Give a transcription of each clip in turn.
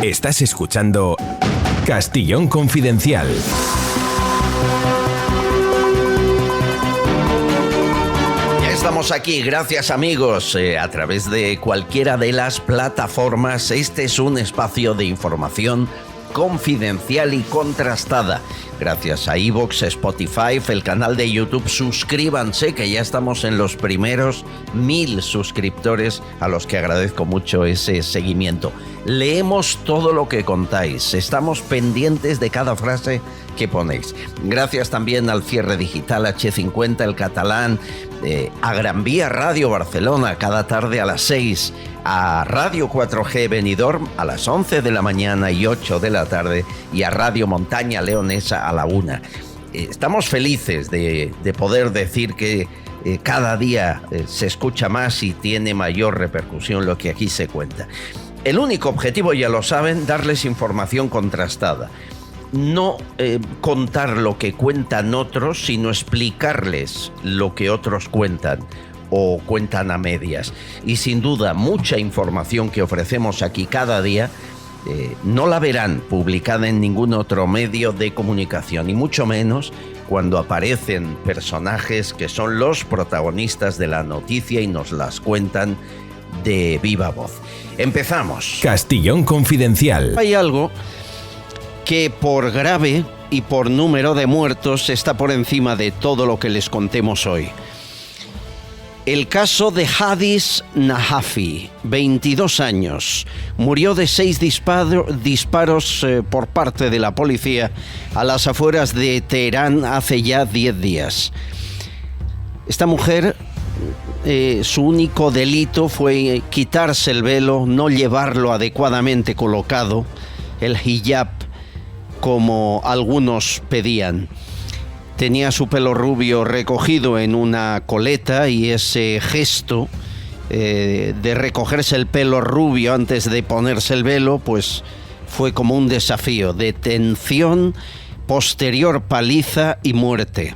Estás escuchando Castillón Confidencial. Ya estamos aquí, gracias amigos, a través de cualquiera de las plataformas. Este es un espacio de información confidencial y contrastada. Gracias a iVoox, Spotify, el canal de YouTube. Suscríbanse, que ya estamos en los primeros 1000 suscriptores, a los que agradezco mucho ese seguimiento. Leemos todo lo que contáis, estamos pendientes de cada frase que ponéis. Gracias también al Cierre Digital, H50, El Catalán, a Gran Vía Radio Barcelona cada tarde a las 6, a Radio 4G Benidorm a las 11 de la mañana y 8 de la tarde, y a Radio Montaña Leonesa a la 1. Estamos felices de poder decir que cada día se escucha más y tiene mayor repercusión lo que aquí se cuenta. El único objetivo, ya lo saben, darles información contrastada. No contar lo que cuentan otros, sino explicarles lo que otros cuentan o cuentan a medias. Y sin duda, mucha información que ofrecemos aquí cada día no la verán publicada en ningún otro medio de comunicación, y mucho menos cuando aparecen personajes que son los protagonistas de la noticia y nos las cuentan de viva voz. Empezamos. Castillón Confidencial. Hay algo que por grave y por número de muertos está por encima de todo lo que les contemos hoy. El caso de Hadis Najafi, 22 años, murió de 6 disparos por parte de la policía a las afueras de Teherán hace ya 10 días. Esta mujer, su único delito fue quitarse el velo, no llevarlo adecuadamente colocado, el hijab, como algunos pedían. Tenía su pelo rubio recogido en una coleta, y ese gesto de recogerse el pelo rubio antes de ponerse el velo, pues fue como un desafío. Detención, posterior paliza y muerte.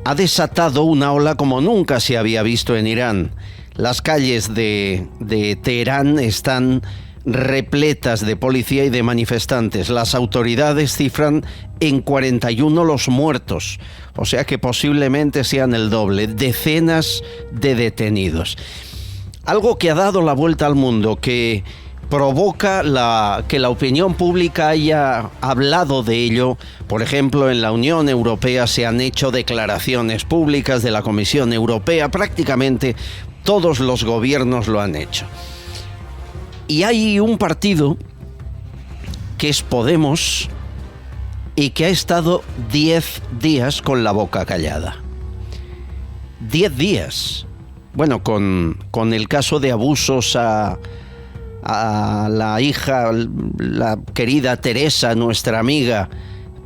Ha desatado una ola como nunca se había visto en Irán. Las calles de Teherán están repletas de policía y de manifestantes. Las autoridades cifran en 41 los muertos, o sea que posiblemente sean el doble. Decenas de detenidos. Algo que ha dado la vuelta al mundo, que provoca que la opinión pública haya hablado de ello. Por ejemplo, en la Unión Europea se han hecho declaraciones públicas de la Comisión Europea. Prácticamente todos los gobiernos lo han hecho. Y hay un partido que es Podemos y que ha estado 10 días con la boca callada. 10 días. Bueno, con el caso de abusos a la hija, la querida Teresa, nuestra amiga,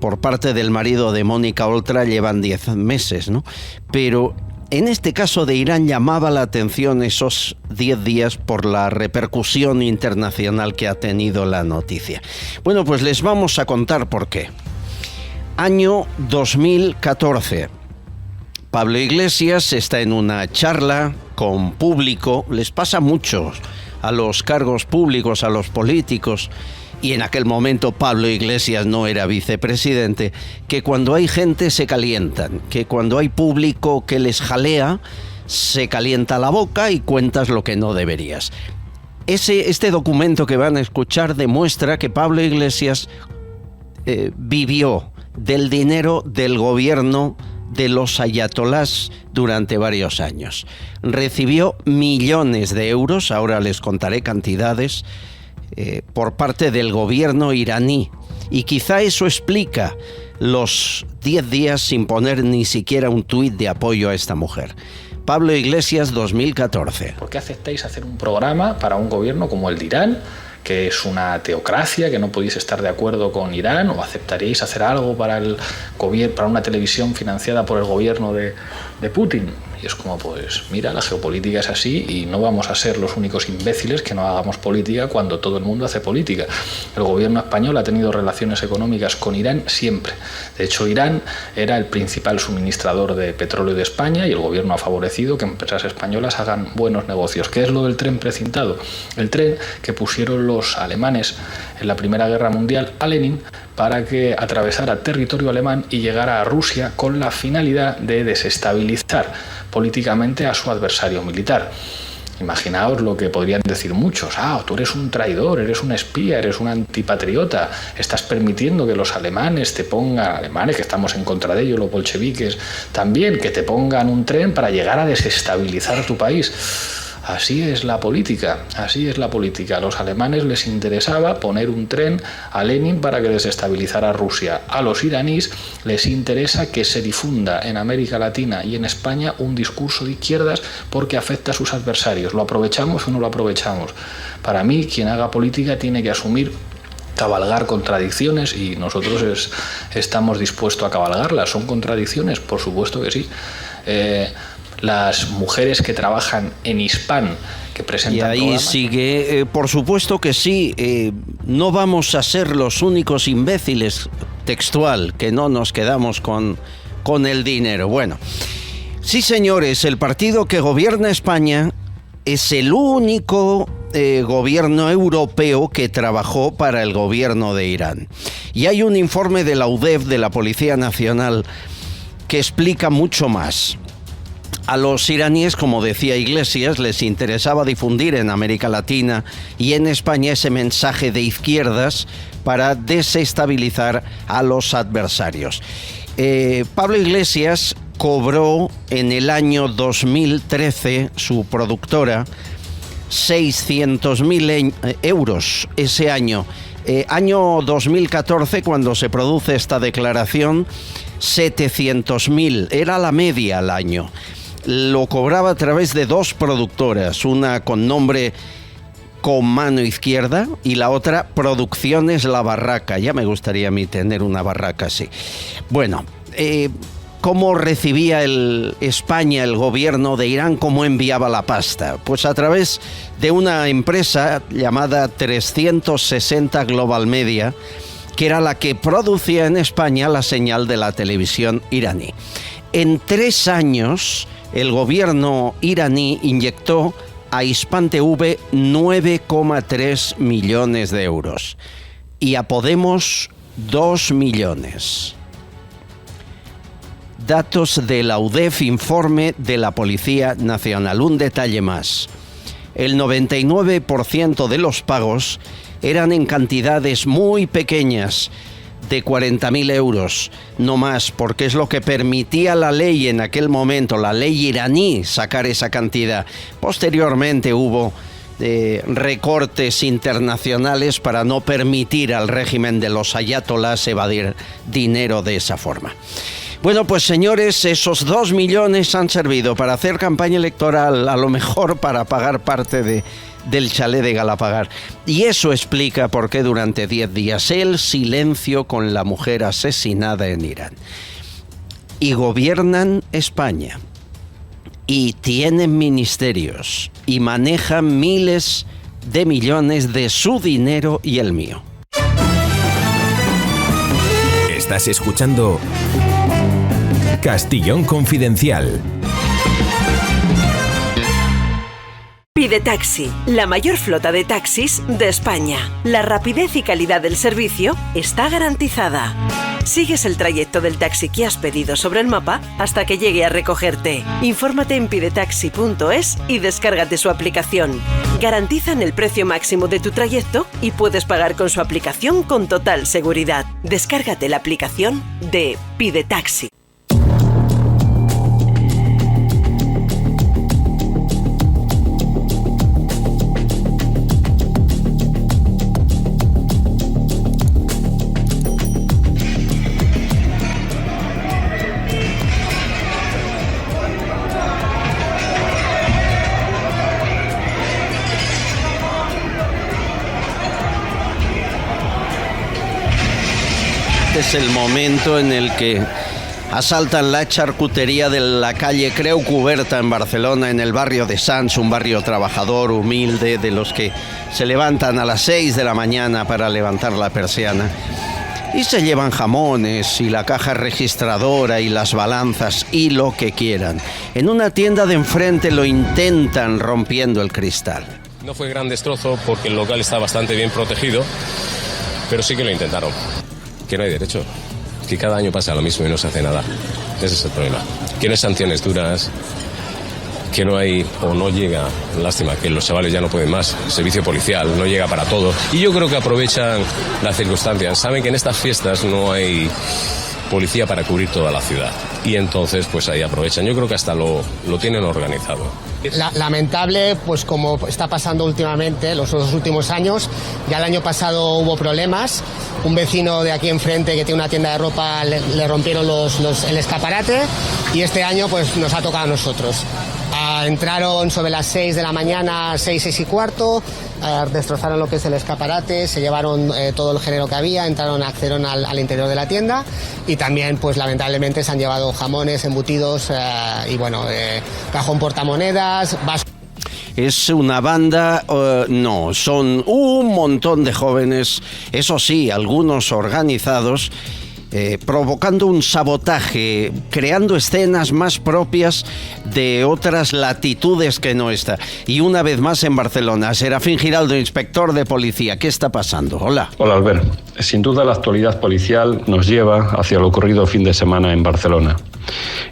por parte del marido de Mónica Oltra, llevan 10 meses, ¿no? Pero en este caso de Irán llamaba la atención esos 10 días por la repercusión internacional que ha tenido la noticia. Bueno, pues les vamos a contar por qué. Año 2014. Pablo Iglesias está en una charla con público. Les pasa mucho a los cargos públicos, a los políticos, y en aquel momento Pablo Iglesias no era vicepresidente, que cuando hay gente se calientan, que cuando hay público que les jalea, se calienta la boca y cuentas lo que no deberías. Este documento que van a escuchar demuestra que Pablo Iglesias vivió del dinero del gobierno de los ayatolás durante varios años. Recibió millones de euros, ahora les contaré cantidades, por parte del gobierno iraní, y quizá eso explica los 10 días sin poner ni siquiera un tuit de apoyo a esta mujer. Pablo Iglesias, 2014. ¿Por qué aceptáis hacer un programa para un gobierno como el de Irán, que es una teocracia, que no podéis estar de acuerdo con Irán? ¿O aceptaríais hacer algo para una televisión financiada por el gobierno de Putin? Y es como, pues mira, la geopolítica es así y no vamos a ser los únicos imbéciles que no hagamos política cuando todo el mundo hace política. El gobierno español ha tenido relaciones económicas con Irán siempre. De hecho, Irán era el principal suministrador de petróleo de España y el gobierno ha favorecido que empresas españolas hagan buenos negocios. ¿Qué es lo del tren precintado? El tren que pusieron los alemanes en la Primera Guerra Mundial a Lenin para que atravesara territorio alemán y llegara a Rusia con la finalidad de desestabilizar políticamente a su adversario militar. Imaginaos lo que podrían decir muchos: tú eres un traidor, eres un espía, eres un antipatriota, estás permitiendo que los alemanes te pongan, alemanes que estamos en contra de ellos, los bolcheviques también, que te pongan un tren para llegar a desestabilizar tu país. Así es la política, así es la política. A los alemanes les interesaba poner un tren a Lenin para que desestabilizara a Rusia. A los iraníes les interesa que se difunda en América Latina y en España un discurso de izquierdas porque afecta a sus adversarios. ¿Lo aprovechamos o no lo aprovechamos? Para mí, quien haga política tiene que asumir cabalgar contradicciones y nosotros estamos dispuestos a cabalgarlas. ¿Son contradicciones? Por supuesto que sí. Las mujeres que trabajan en Hispan, que presentan y ahí programas. Sigue, por supuesto que sí, no vamos a ser los únicos imbéciles, textual, que no nos quedamos con el dinero. Bueno, sí señores, el partido que gobierna España es el único gobierno europeo que trabajó para el gobierno de Irán. Y hay un informe de la UDEF, de la Policía Nacional, que explica mucho más. A los iraníes, como decía Iglesias, les interesaba difundir en América Latina y en España ese mensaje de izquierdas para desestabilizar a los adversarios. Pablo Iglesias cobró en el año 2013, su productora, 600.000 euros ese año. Año 2014, cuando se produce esta declaración, 700.000, era la media al año. Lo cobraba a través de dos productoras, una con nombre Con Mano Izquierda y la otra Producciones La Barraca. Ya me gustaría a mí tener una barraca así. Bueno, ¿cómo recibía España, el gobierno de Irán, cómo enviaba la pasta? Pues a través de una empresa llamada 360 Global Media, que era la que producía en España la señal de la televisión iraní. En 3 años, el gobierno iraní inyectó a Hispan TV 9,3 millones de euros y a Podemos 2 millones. Datos de la UDEF, informe de la Policía Nacional. Un detalle más: el 99% de los pagos eran en cantidades muy pequeñas, de 40.000 euros, no más, porque es lo que permitía la ley en aquel momento, la ley iraní, sacar esa cantidad. Posteriormente hubo recortes internacionales para no permitir al régimen de los ayatolás evadir dinero de esa forma. Bueno, pues señores, esos 2 millones han servido para hacer campaña electoral, a lo mejor para pagar parte del chalet de Galapagar. Y eso explica por qué durante 10 días el silencio con la mujer asesinada en Irán. Y gobiernan España, y tienen ministerios, y manejan miles de millones de su dinero y el mío. Estás escuchando Castillón Confidencial. Pide Taxi, la mayor flota de taxis de España. La rapidez y calidad del servicio está garantizada. Sigues el trayecto del taxi que has pedido sobre el mapa hasta que llegue a recogerte. Infórmate en pidetaxi.es y descárgate su aplicación. Garantizan el precio máximo de tu trayecto y puedes pagar con su aplicación con total seguridad. Descárgate la aplicación de Pide Taxi. Es el momento en el que Asaltan la charcutería de la calle Creu Cuberta en Barcelona, en el barrio de Sants, un barrio trabajador, humilde, de los que se levantan a las 6 de la mañana para levantar la persiana. Y se llevan jamones y la caja registradora y las balanzas y lo que quieran. En una tienda de enfrente lo intentan rompiendo el cristal. No fue gran destrozo porque el local está bastante bien protegido, pero sí que lo intentaron. Que no hay derecho, que cada año pasa lo mismo y no se hace nada. Ese es el problema. Que no hay sanciones duras, que no hay o no llega, lástima, que los chavales ya no pueden más, el servicio policial no llega para todo. Y yo creo que aprovechan las circunstancias. Saben que en estas fiestas no hay policía para cubrir toda la ciudad. Y entonces, pues ahí aprovechan. Yo creo que hasta lo tienen organizado. Lamentable, pues como está pasando últimamente, los dos últimos años. Ya el año pasado hubo problemas. Un vecino de aquí enfrente que tiene una tienda de ropa le rompieron el escaparate y este año pues nos ha tocado a nosotros. Entraron sobre las 6 de la mañana, 6 y cuarto, destrozaron lo que es el escaparate, se llevaron todo el género que había, accedieron al interior de la tienda y también pues lamentablemente se han llevado jamones, embutidos y bueno, cajón portamonedas, vasos. Es una banda, no, son un montón de jóvenes, eso sí, algunos organizados, provocando un sabotaje, creando escenas más propias de otras latitudes que no esta. Y una vez más en Barcelona, Serafín Giraldo, inspector de policía. ¿Qué está pasando? Hola. Hola, Albert. Sin duda la actualidad policial nos lleva hacia lo ocurrido fin de semana en Barcelona.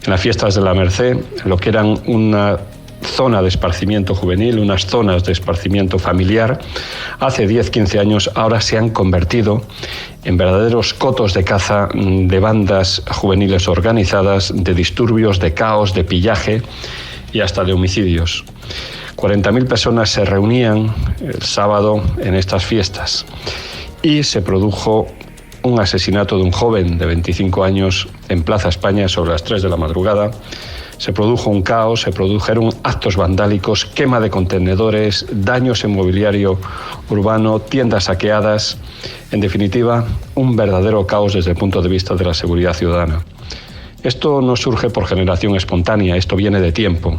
En las fiestas de la Merced, lo que eran una zona de esparcimiento juvenil, unas zonas de esparcimiento familiar, hace 10-15 años ahora se han convertido en verdaderos cotos de caza de bandas juveniles organizadas, de disturbios, de caos, de pillaje y hasta de homicidios. 40.000 personas se reunían el sábado en estas fiestas y se produjo un asesinato de un joven de 25 años en Plaza España sobre las 3 de la madrugada. Se produjo un caos, se produjeron actos vandálicos, quema de contenedores, daños en mobiliario urbano, tiendas saqueadas. En definitiva, un verdadero caos desde el punto de vista de la seguridad ciudadana. Esto no surge por generación espontánea, esto viene de tiempo.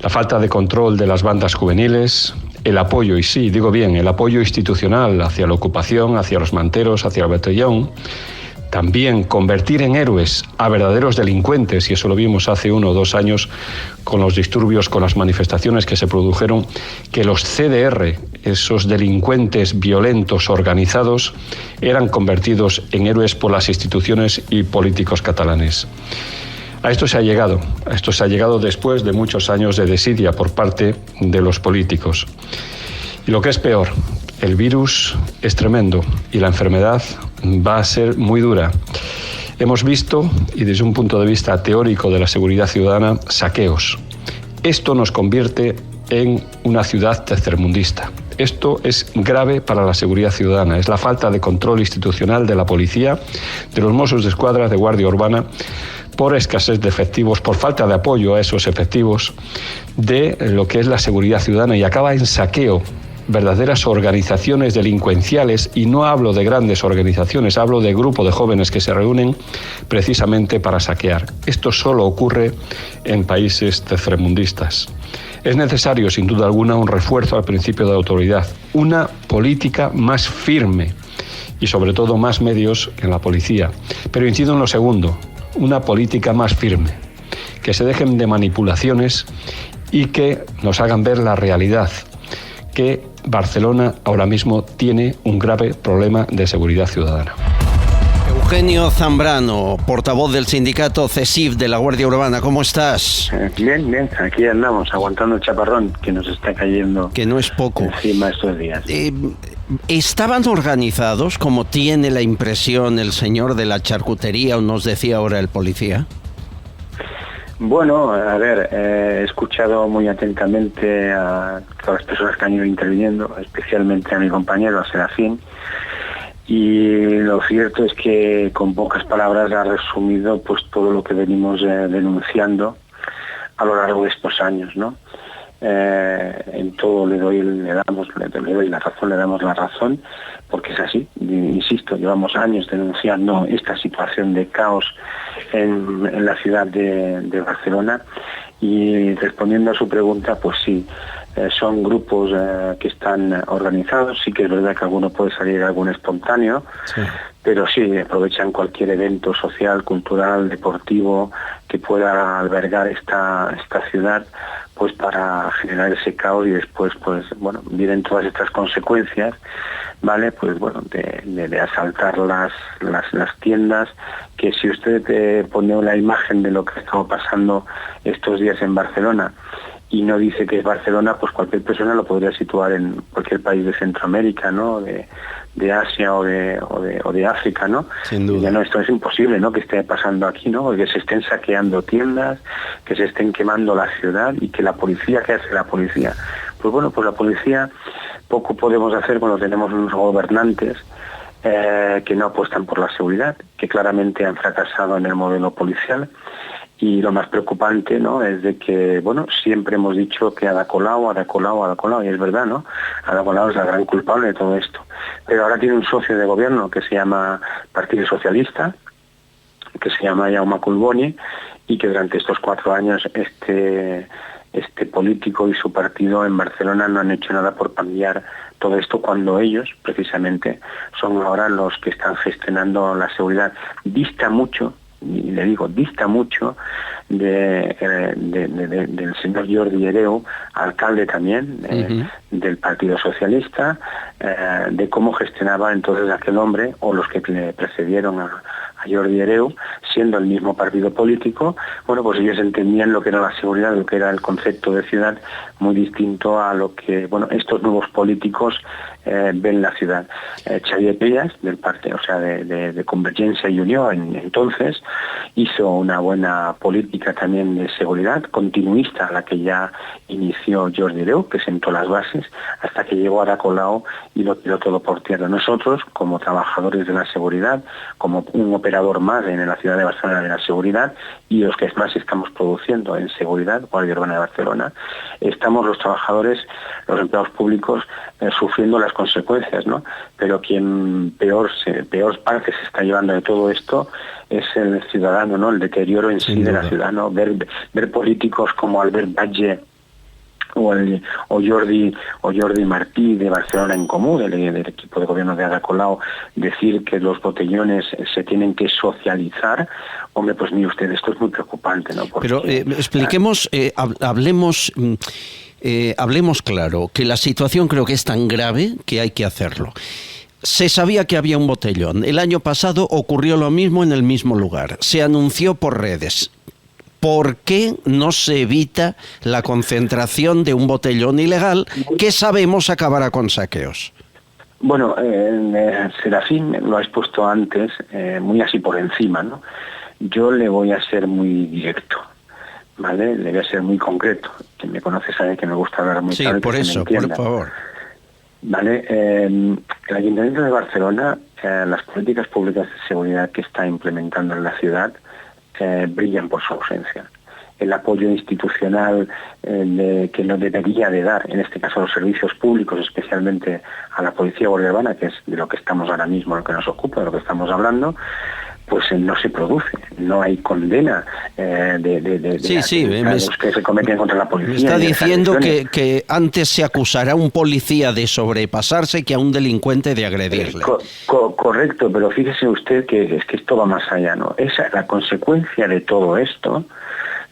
La falta de control de las bandas juveniles, el apoyo, y sí, digo bien, el apoyo institucional hacia la ocupación, hacia los manteros, hacia el botellón. También convertir en héroes a verdaderos delincuentes, y eso lo vimos hace 1 o 2 años con los disturbios, con las manifestaciones que se produjeron, que los CDR, esos delincuentes violentos organizados, eran convertidos en héroes por las instituciones y políticos catalanes. A esto se ha llegado después de muchos años de desidia por parte de los políticos. Y lo que es peor, el virus es tremendo y la enfermedad va a ser muy dura. Hemos visto, y desde un punto de vista teórico de la seguridad ciudadana, saqueos. Esto nos convierte en una ciudad tercermundista. Esto es grave para la seguridad ciudadana. Es la falta de control institucional de la policía, de los Mossos de Escuadra, de Guardia Urbana, por escasez de efectivos, por falta de apoyo a esos efectivos, de lo que es la seguridad ciudadana, y acaba en saqueo. Verdaderas organizaciones delincuenciales, y no hablo de grandes organizaciones, hablo de grupos de jóvenes que se reúnen precisamente para saquear. Esto solo ocurre en países tercermundistas. Es necesario, sin duda alguna, un refuerzo al principio de autoridad, una política más firme y sobre todo más medios en la policía. Pero incido en lo segundo, una política más firme, que se dejen de manipulaciones y que nos hagan ver la realidad, que Barcelona ahora mismo tiene un grave problema de seguridad ciudadana. Eugenio Zambrano, portavoz del sindicato CESIF de la Guardia Urbana, ¿cómo estás? Bien, aquí andamos, aguantando el chaparrón que nos está cayendo. Que no es poco. Encima estos días. ¿Estaban organizados, como tiene la impresión el señor de la charcutería o nos decía ahora el policía? Bueno, a ver, he escuchado muy atentamente a todas las personas que han ido interviniendo, especialmente a mi compañero, a Serafín, y lo cierto es que con pocas palabras ha resumido pues todo lo que venimos denunciando a lo largo de estos años, ¿no? en todo le doy la razón, le damos la razón, porque es así. Insisto, llevamos años denunciando esta situación de caos en la ciudad de Barcelona, y respondiendo a su pregunta, pues sí, son grupos que están organizados. Sí que es verdad que alguno puede salir algún espontáneo, sí, pero sí aprovechan cualquier evento social, cultural, deportivo que pueda albergar esta ciudad, pues para generar ese caos, y después pues bueno, vienen todas estas consecuencias, ¿vale? Pues bueno, de asaltar las tiendas, que si usted pone la imagen de lo que ha estado pasando estos días en Barcelona y no dice que es Barcelona, pues cualquier persona lo podría situar en cualquier país de Centroamérica, ¿no? De Asia o de África, ¿no? Sin duda. Ya no, esto es imposible, ¿no? Que esté pasando aquí, ¿no? Que se estén saqueando tiendas, que se estén quemando la ciudad, y que la policía, ¿qué hace la policía? Pues bueno, pues la policía poco podemos hacer cuando tenemos unos gobernantes que no apuestan por la seguridad, que claramente han fracasado en el modelo policial. Y lo más preocupante, ¿no?, es de que, bueno, siempre hemos dicho que Ada Colau, y es verdad, ¿no? Ada Colau es la gran culpable de todo esto. Pero ahora tiene un socio de gobierno que se llama Partido Socialista, que se llama Jaume Collboni, y que durante estos 4 años este político y su partido en Barcelona no han hecho nada por cambiar todo esto, cuando ellos, precisamente, son ahora los que están gestionando la seguridad. Dista mucho, y le digo, dista mucho del señor Jordi Hereu, alcalde también del Partido Socialista, de cómo gestionaba entonces aquel hombre, o los que le precedieron a Jordi Hereu, siendo el mismo partido político. Bueno, pues ellos entendían lo que era la seguridad, lo que era el concepto de ciudad, muy distinto a lo que, bueno, estos nuevos políticos ven la ciudad. Xavier Trias, del partido, o sea, de Convergencia y Unión, entonces hizo una buena política también de seguridad, continuista a la que ya inició Jordi Hereu, que sentó las bases, hasta que llegó Ada Colau y lo tiró todo por tierra. Nosotros, como trabajadores de la seguridad, como un operador más en la ciudad de Barcelona de la seguridad, y los que más estamos produciendo en seguridad, Guardia Urbana de Barcelona, estamos los trabajadores, los empleados públicos, sufriendo las consecuencias, ¿no? Pero quien peor parte se está llevando de todo esto es el ciudadano, ¿no? El deterioro en sí de la ciudad, ¿no? Ver políticos como Albert Batlle o Jordi Martí de Barcelona en Comú, del equipo de gobierno de Ada Colau, decir que los botellones se tienen que socializar. Hombre, pues mire usted, esto es muy preocupante, ¿no? Porque, pero expliquemos, hablemos claro, que la situación creo que es tan grave que hay que hacerlo. Se sabía que había un botellón. El año pasado ocurrió lo mismo en el mismo lugar. Se anunció por redes. ¿Por qué no se evita la concentración de un botellón ilegal que sabemos acabará con saqueos? Bueno, Serafín lo ha expuesto antes, muy así por encima, ¿no? Yo le voy a ser muy directo, ¿vale? Le voy a ser muy concreto. Quien me conoce sabe que me gusta hablar muy claro. Sí, por eso, por favor. Vale, el Ayuntamiento de Barcelona, las políticas públicas de seguridad que está implementando en la ciudad brillan por su ausencia. El apoyo institucional que lo debería de dar, en este caso a los servicios públicos, especialmente a la Policía Guardia Urbana, que es de lo que estamos ahora mismo, lo que nos ocupa, de lo que estamos hablando, pues no se produce, no hay condena de los que se cometen contra la policía. Me está diciendo que antes se acusará a un policía de sobrepasarse que a un delincuente de agredirle. Correcto, pero fíjese usted que esto va más allá, ¿no? La consecuencia de todo esto,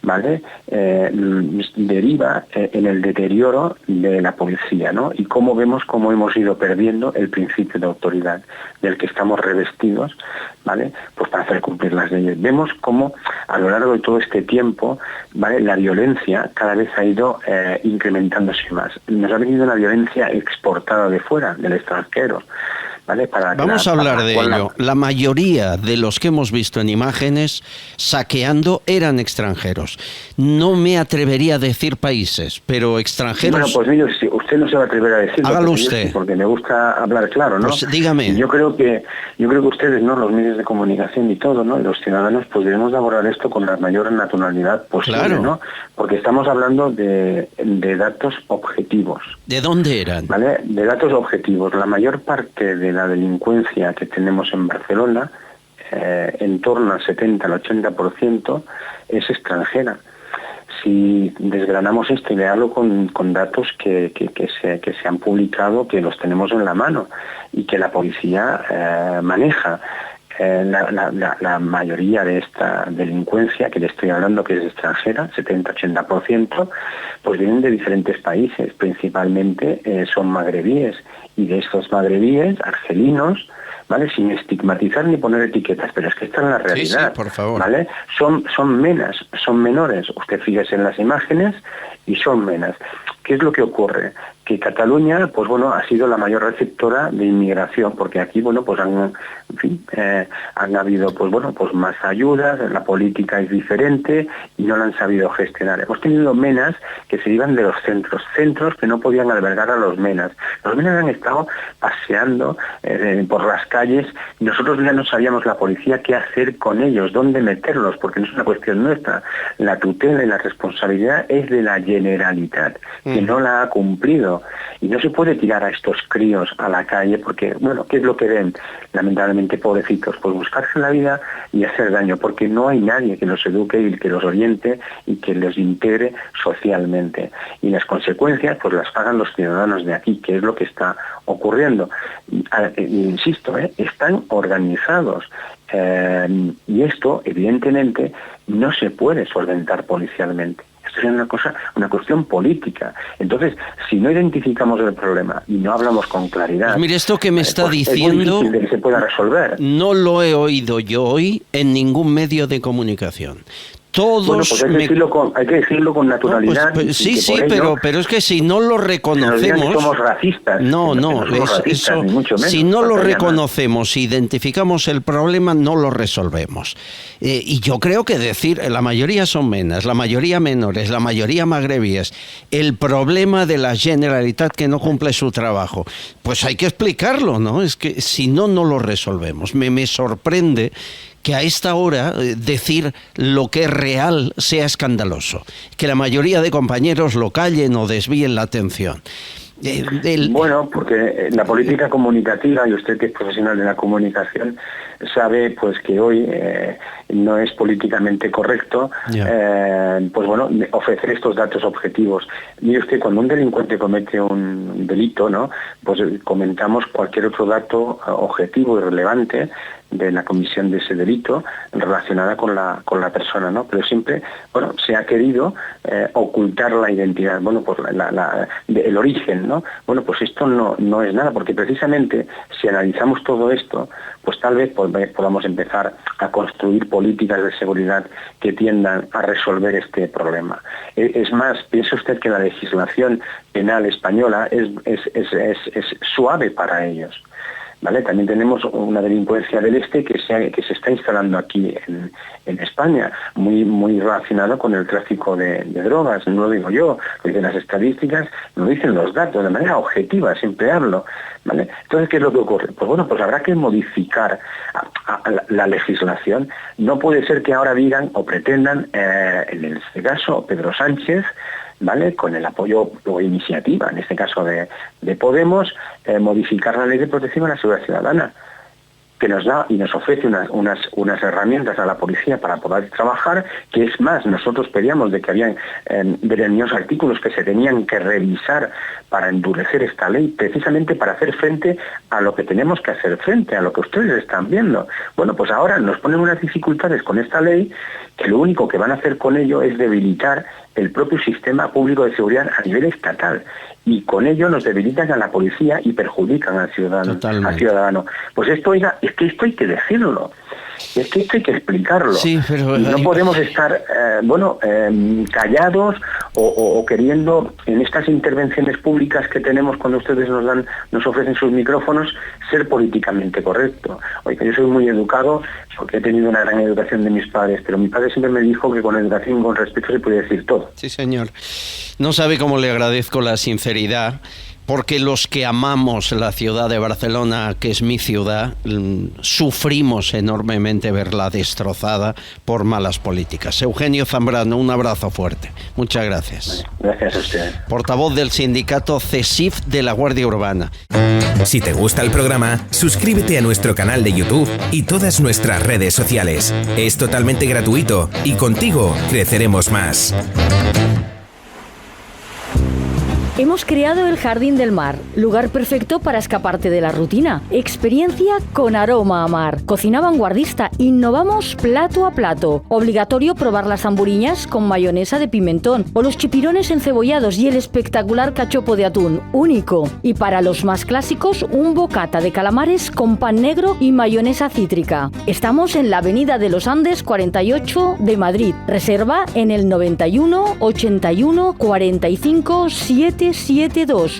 ¿vale? Deriva en el deterioro de la policía, ¿no? Y cómo vemos cómo hemos ido perdiendo el principio de autoridad del que estamos revestidos, ¿vale? Pues para hacer cumplir las leyes. Vemos cómo a lo largo de todo este tiempo, ¿vale?, la violencia cada vez ha ido incrementándose más. Nos ha venido una violencia exportada de fuera, del extranjero, ¿vale? Vamos a hablar de ello. La mayoría de los que hemos visto en imágenes saqueando eran extranjeros. No me atrevería a decir países, pero extranjeros... Bueno, pues mire, usted no se va a atrever a decirlo. Hágalo usted. Porque me gusta hablar claro, ¿no? Pues dígame. Yo creo que ustedes, ¿no?, los medios de comunicación y todo, ¿no?, y los ciudadanos, pues debemos de abordar esto con la mayor naturalidad posible, claro, ¿no? Porque estamos hablando de datos objetivos. ¿De dónde eran? ¿Vale? De datos objetivos. La mayor parte de la delincuencia que tenemos en Barcelona, en torno al 70 al 80%, es extranjera. Si desgranamos esto y veamos con datos que se han publicado, que los tenemos en la mano y que la policía maneja, la mayoría de esta delincuencia que le estoy hablando, que es extranjera, 70-80%, pues vienen de diferentes países, principalmente son magrebíes, y de estos magrebíes, argelinos, ¿vale?, sin estigmatizar ni poner etiquetas, pero es que esta es la realidad. Sí, por favor. ¿Vale? Son menores. Usted fíjese en las imágenes y son menas. ¿Qué es lo que ocurre? Que Cataluña, pues bueno, ha sido la mayor receptora de inmigración, porque aquí, bueno, pues han habido, pues bueno, pues más ayudas, la política es diferente y no la han sabido gestionar. Hemos tenido menas que se iban de los centros que no podían albergar a los menas. Los menas han estado paseando por las calles y nosotros ya no sabíamos, la policía, qué hacer con ellos, dónde meterlos, porque no es una cuestión nuestra. La tutela y la responsabilidad es de la Generalitat, que no la ha cumplido. Y no se puede tirar a estos críos a la calle porque, bueno, ¿qué es lo que ven? Lamentablemente, pobrecitos, pues buscarse la vida y hacer daño, porque no hay nadie que los eduque y que los oriente y que los integre socialmente. Y las consecuencias, pues las pagan los ciudadanos de aquí, que es lo que está ocurriendo. Insisto, están organizados. Y esto, evidentemente, no se puede solventar policialmente. Esto es una cuestión política. Entonces, si no identificamos el problema y no hablamos con claridad... Pues mire, esto que me está pues diciendo... es muy difícil de que se pueda resolver. No lo he oído yo hoy en ningún medio de comunicación. Todos bueno, pues hay que decirlo con naturalidad. No, pues, sí, pero es que si no lo reconocemos... somos racistas. No, eso, ni mucho menos, si no lo reconocemos, si identificamos el problema, no lo resolvemos. Y yo creo que decir, la mayoría son menas, la mayoría menores, la mayoría magrebíes, el problema de la Generalitat que no cumple su trabajo, pues hay que explicarlo, ¿no? Es que si no, no lo resolvemos. Me sorprende que a esta hora decir lo que es real sea escandaloso, que la mayoría de compañeros lo callen o desvíen la atención. Bueno, porque la política comunicativa, y usted que es profesional de la comunicación, sabe pues que hoy no es políticamente correcto pues bueno, ofrecer estos datos objetivos. Mire usted, cuando un delincuente comete un delito, ¿no?, pues comentamos cualquier otro dato objetivo y relevante de la comisión de ese delito relacionada con la persona, ¿no? Pero siempre, bueno, se ha querido ocultar la identidad, bueno, pues el origen, ¿no? Bueno, pues esto no es nada, porque precisamente si analizamos todo esto, pues tal vez podamos empezar a construir políticas de seguridad que tiendan a resolver este problema. Es más, piense usted que la legislación penal española es suave para ellos, ¿vale? También tenemos una delincuencia del este que se está instalando aquí en España, muy relacionado con el tráfico de drogas. No lo digo yo, lo dicen las estadísticas, lo dicen los datos, de manera objetiva, siempre hablo, ¿vale? Entonces, ¿qué es lo que ocurre? Pues bueno, pues habrá que modificar la legislación. No puede ser que ahora digan o pretendan, en este caso, Pedro Sánchez, ¿vale?, con el apoyo o iniciativa, en este caso de Podemos, modificar la Ley de Protección a la Seguridad Ciudadana, que nos da y nos ofrece unas herramientas a la policía para poder trabajar, que es más, nosotros pedíamos de que habían determinados artículos que se tenían que revisar para endurecer esta ley, precisamente para hacer frente a lo que tenemos que hacer frente, a lo que ustedes están viendo. Bueno, pues ahora nos ponen unas dificultades con esta ley, que lo único que van a hacer con ello es debilitar el propio sistema público de seguridad a nivel estatal, y con ello nos debilitan a la policía y perjudican al ciudadano. Pues esto, oiga, es que esto hay que decirlo, es que esto hay que explicarlo. Sí, pero no podemos estar callados o queriendo en estas intervenciones públicas que tenemos cuando ustedes nos ofrecen sus micrófonos, ser políticamente correcto. Oiga, yo soy muy educado porque he tenido una gran educación de mis padres, pero mi padre siempre me dijo que con educación y con respeto se podía decir todo. Sí, señor. No sabe cómo le agradezco la sinceridad, porque los que amamos la ciudad de Barcelona, que es mi ciudad, sufrimos enormemente verla destrozada por malas políticas. Eugenio Zambrano, un abrazo fuerte. Muchas gracias. Gracias a usted. Portavoz del sindicato CESIF de la Guardia Urbana. Si te gusta el programa, suscríbete a nuestro canal de YouTube y todas nuestras redes sociales. Es totalmente gratuito y contigo creceremos más. Hemos creado el Jardín del Mar, lugar perfecto para escaparte de la rutina. Experiencia con aroma a mar. Cocina vanguardista, innovamos plato a plato. Obligatorio probar las hamburiñas con mayonesa de pimentón o los chipirones encebollados y el espectacular cachopo de atún, único. Y para los más clásicos, un bocata de calamares con pan negro y mayonesa cítrica. Estamos en la Avenida de los Andes 48 de Madrid. Reserva en el 91 81 45 772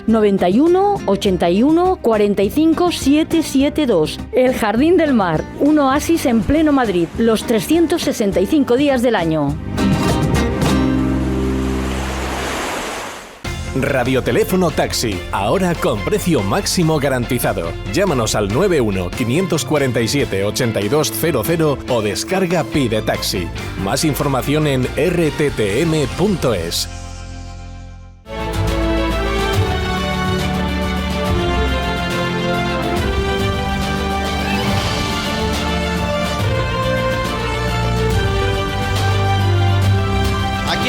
91 81 45 772. El Jardín del Mar, un oasis en pleno Madrid, los 365 días del año. Radioteléfono Taxi, ahora con precio máximo garantizado. Llámanos al 91 547 8200 o descarga Pide Taxi. Más información en rttm.es.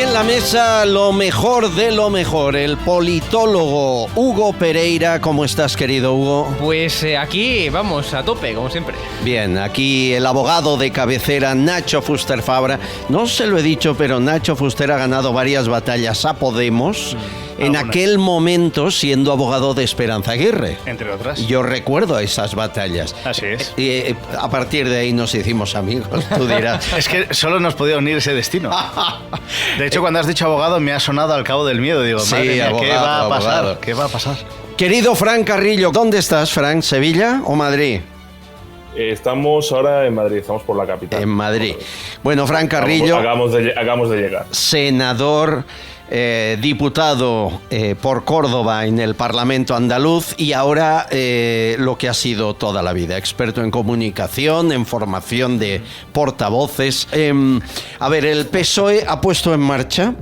En la mesa lo mejor de lo mejor, el politólogo Hugo Pereira. ¿Cómo estás, querido Hugo? Pues aquí vamos a tope, como siempre. Bien, aquí el abogado de cabecera Nacho Fuster Fabra. No se lo he dicho, pero Nacho Fuster ha ganado varias batallas a Podemos. En aquel momento siendo abogado de Esperanza Aguirre. Entre otras. Yo recuerdo esas batallas. Así es. Y a partir de ahí nos hicimos amigos, tú dirás. Es que solo nos podía unir ese destino. De hecho, cuando has dicho abogado me ha sonado al cabo del miedo. Digo, sí, madre mía, abogado, ¿qué va a pasar? abogado. ¿Qué va a pasar? Querido Fran Carrillo, ¿dónde estás, Fran? ¿Sevilla o Madrid? Estamos ahora en Madrid, estamos por la capital. En Madrid. Bueno, Fran Carrillo. Acabamos de llegar. Senador, diputado por Córdoba en el Parlamento andaluz y ahora lo que ha sido toda la vida, experto en comunicación, en formación de portavoces. A ver, el PSOE ha puesto en marcha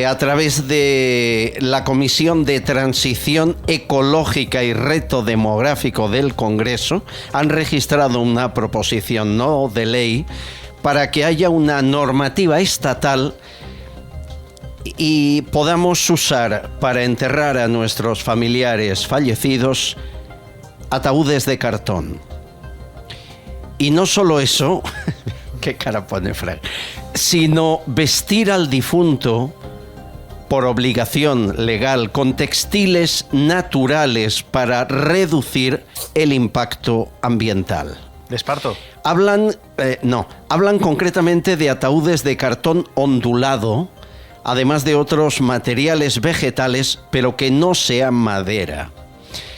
a través de la Comisión de Transición Ecológica y Reto Demográfico del Congreso, han registrado una proposición no de ley para que haya una normativa estatal y podamos usar para enterrar a nuestros familiares fallecidos ataúdes de cartón. Y no solo eso, qué cara pone Frank, sino vestir al difunto por obligación legal con textiles naturales para reducir el impacto ambiental. ¿De esparto? Hablan concretamente de ataúdes de cartón ondulado, además de otros materiales vegetales, pero que no sean madera.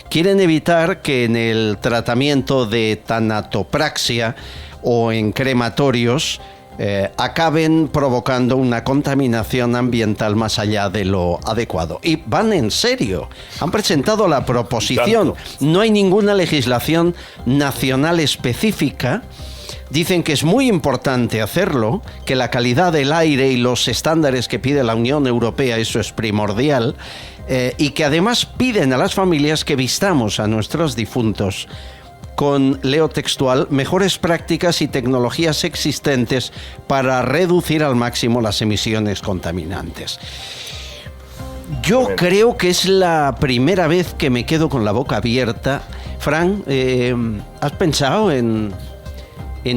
Quieren evitar que en el tratamiento de tanatopraxia o en crematorios acaben provocando una contaminación ambiental más allá de lo adecuado. Y van en serio, han presentado la proposición. No hay ninguna legislación nacional específica. Dicen que es muy importante hacerlo, que la calidad del aire y los estándares que pide la Unión Europea, eso es primordial, y que además piden a las familias que vistamos a nuestros difuntos con, leo textual, mejores prácticas y tecnologías existentes para reducir al máximo las emisiones contaminantes. Yo creo que es la primera vez que me quedo con la boca abierta. Fran, ¿has pensado en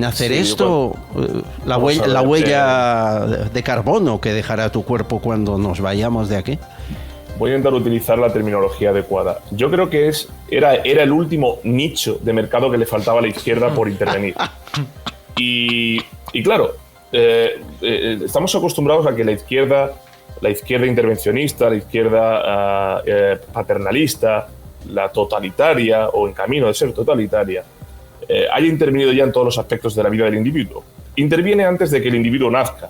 hacer esto? La huella de carbono que dejará tu cuerpo cuando nos vayamos de aquí. Voy a intentar utilizar la terminología adecuada. Yo creo que era el último nicho de mercado que le faltaba a la izquierda por intervenir. Y claro, estamos acostumbrados a que la izquierda intervencionista, la izquierda paternalista, la totalitaria o en camino de ser totalitaria, haya intervenido ya en todos los aspectos de la vida del individuo. Interviene antes de que el individuo nazca,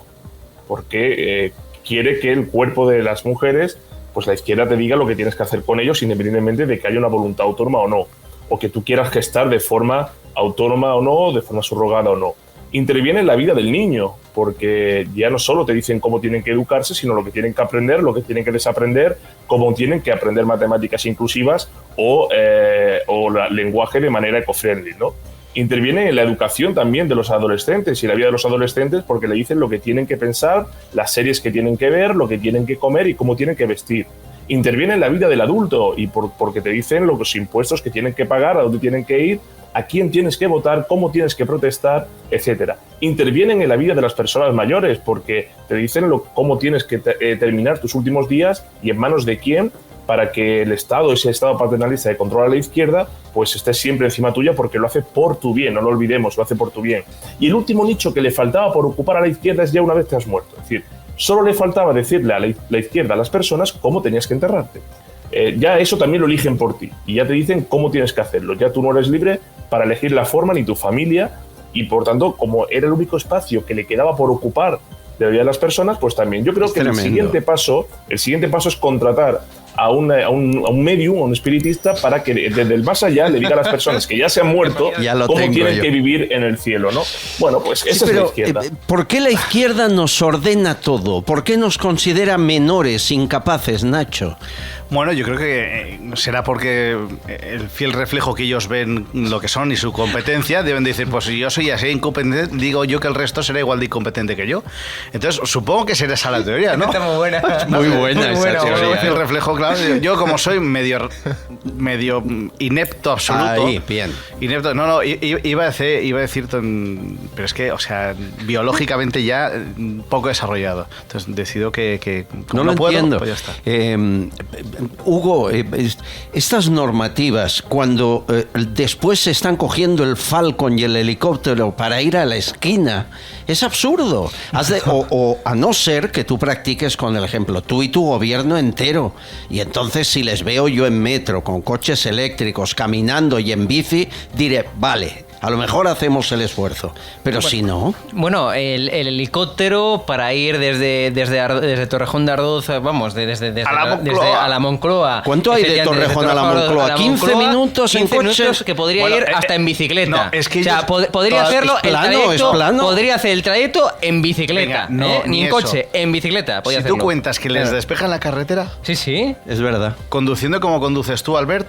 porque quiere que el cuerpo de las mujeres, pues la izquierda te diga lo que tienes que hacer con ellos independientemente de que haya una voluntad autónoma o no, o que tú quieras gestar de forma autónoma o no, de forma subrogada o no. Interviene en la vida del niño, porque ya no solo te dicen cómo tienen que educarse, sino lo que tienen que aprender, lo que tienen que desaprender, cómo tienen que aprender matemáticas inclusivas o lenguaje de manera eco-friendly, ¿no? Interviene en la educación también de los adolescentes y la vida de los adolescentes, porque le dicen lo que tienen que pensar, las series que tienen que ver, lo que tienen que comer y cómo tienen que vestir. Interviene en la vida del adulto y porque te dicen los impuestos que tienen que pagar, a dónde tienen que ir, a quién tienes que votar, cómo tienes que protestar, etc. Intervienen en la vida de las personas mayores porque te dicen cómo tienes que terminar tus últimos días y en manos de quién, para que el Estado, ese Estado paternalista que controla la izquierda, pues esté siempre encima tuya porque lo hace por tu bien, no lo olvidemos, lo hace por tu bien. Y el último nicho que le faltaba por ocupar a la izquierda es ya una vez te has muerto. Es decir, solo le faltaba decirle a la izquierda, a las personas, cómo tenías que enterrarte. Ya eso también lo eligen por ti y ya te dicen cómo tienes que hacerlo. Ya tú no eres libre para elegir la forma ni tu familia y, por tanto, como era el único espacio que le quedaba por ocupar de la vida de las personas, pues también. Yo creo que el siguiente paso es contratar a un medium, a un espiritista, para que desde el más allá le diga a las personas que ya se han muerto cómo tienen que vivir en el cielo, ¿no? Bueno, pues esa es la izquierda. ¿Por qué la izquierda nos ordena todo? ¿Por qué nos considera menores, incapaces, Nacho? Bueno, yo creo que será porque el fiel reflejo que ellos ven lo que son y su competencia, deben decir, pues si yo soy así incompetente, digo yo que el resto será igual de incompetente que yo. Entonces, supongo que será esa la teoría, ¿no? Está muy buena. Muy buena esa teoría. El reflejo, claro. Yo como soy medio inepto absoluto. Ahí, bien. Inepto, no, iba a decir, pero es que, o sea, biológicamente ya poco desarrollado. Entonces decido que como no lo puedo, entiendo. Pues ya está. Hugo, estas normativas, cuando después se están cogiendo el Falcon y el helicóptero para ir a la esquina, es absurdo. O a no ser que tú practiques con el ejemplo, tú y tu gobierno entero. Y entonces si les veo yo en metro, con coches eléctricos, caminando y en bici, diré, vale, a lo mejor hacemos el esfuerzo, pero bueno, si no... Bueno, el helicóptero para ir desde Torrejón de Ardoz, vamos, desde a la Moncloa. ¿Cuánto hay de Torrejón a la Moncloa? 15 minutos en coche. 15 minutos que podría ir hasta en bicicleta. No, es que o sea, podría hacerlo el trayecto, podría hacer el trayecto en bicicleta. Venga, ni en coche, en bicicleta. Si tú cuentas que les despejan la carretera... Sí. Es verdad. Conduciendo como conduces tú, Albert...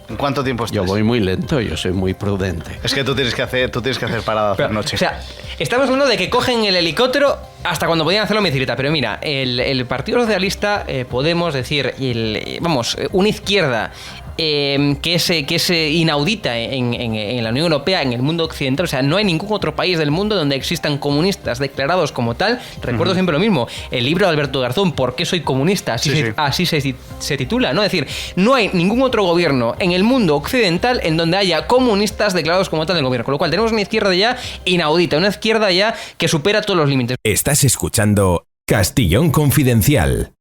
¿En cuánto tiempo estás? Yo voy muy lento, yo soy muy prudente. Es que tú tienes que hacer parada hacer noche. O sea, estamos hablando de que cogen el helicóptero hasta cuando podían hacerlo en bicicleta. Pero mira, el Partido Socialista, Podemos, decir, una izquierda que es inaudita en la Unión Europea, en el mundo occidental. O sea, no hay ningún otro país del mundo donde existan comunistas declarados como tal. Recuerdo siempre lo mismo, el libro de Alberto Garzón, ¿Por qué soy comunista? Así se titula, ¿no? Es decir, no hay ningún otro gobierno en el mundo occidental en donde haya comunistas declarados como tal del gobierno. Con lo cual tenemos una izquierda ya inaudita, una izquierda ya que supera todos los límites. Estás escuchando Castellón Confidencial.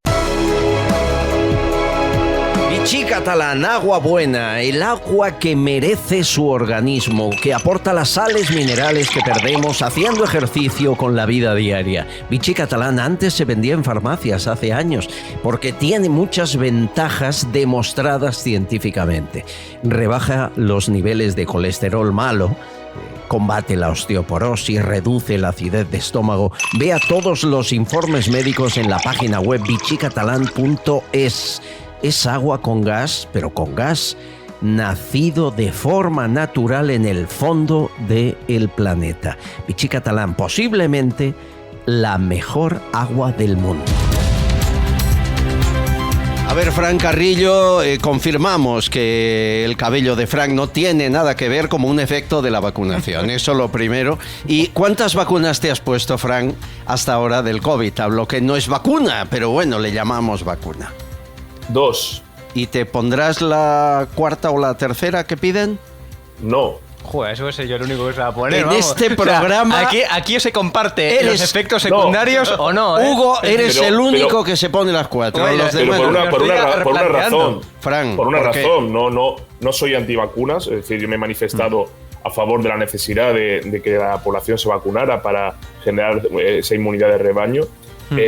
Vichy Catalán, agua buena, el agua que merece su organismo, que aporta las sales minerales que perdemos haciendo ejercicio con la vida diaria. Vichy Catalán antes se vendía en farmacias hace años porque tiene muchas ventajas demostradas científicamente. Rebaja los niveles de colesterol malo, combate la osteoporosis, reduce la acidez de estómago. Vea todos los informes médicos en la página web vichycatalan.es. Es agua con gas, pero con gas nacido de forma natural en el fondo del planeta. Vichy Catalán, posiblemente la mejor agua del mundo. A ver, Fran Carrillo, confirmamos que el cabello de Fran no tiene nada que ver como un efecto de la vacunación. Eso lo primero. ¿Y cuántas vacunas te has puesto, Fran, hasta ahora del COVID? Hablo que no es vacuna, pero bueno, le llamamos vacuna. 2. ¿Y te pondrás la cuarta o la tercera que piden? No. Joder, eso es yo el único que se va a poner. En vamos. este programa... O sea, aquí se comparte los efectos secundarios o no. Hugo, eres el único que se pone las 4. Pero Los demás, por una razón. Fran, por una ¿por qué? razón. No soy antivacunas. Es decir, yo me he manifestado a favor de la necesidad de que la población se vacunara para generar esa inmunidad de rebaño.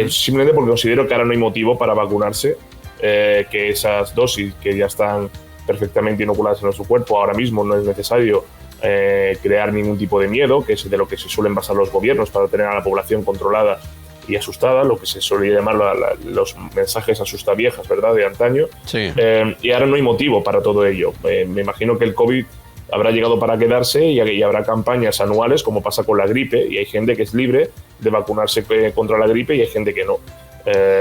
Simplemente porque considero que ahora no hay motivo para vacunarse, que esas dosis que ya están perfectamente inoculadas en nuestro cuerpo, ahora mismo no es necesario crear ningún tipo de miedo, que es de lo que se suelen basar los gobiernos para tener a la población controlada y asustada, lo que se suele llamar los mensajes asustaviejas, ¿verdad?, de antaño. Sí. Y ahora no hay motivo para todo ello. Me imagino que el COVID habrá llegado para quedarse y habrá campañas anuales, como pasa con la gripe, y hay gente que es libre de vacunarse contra la gripe y hay gente que no.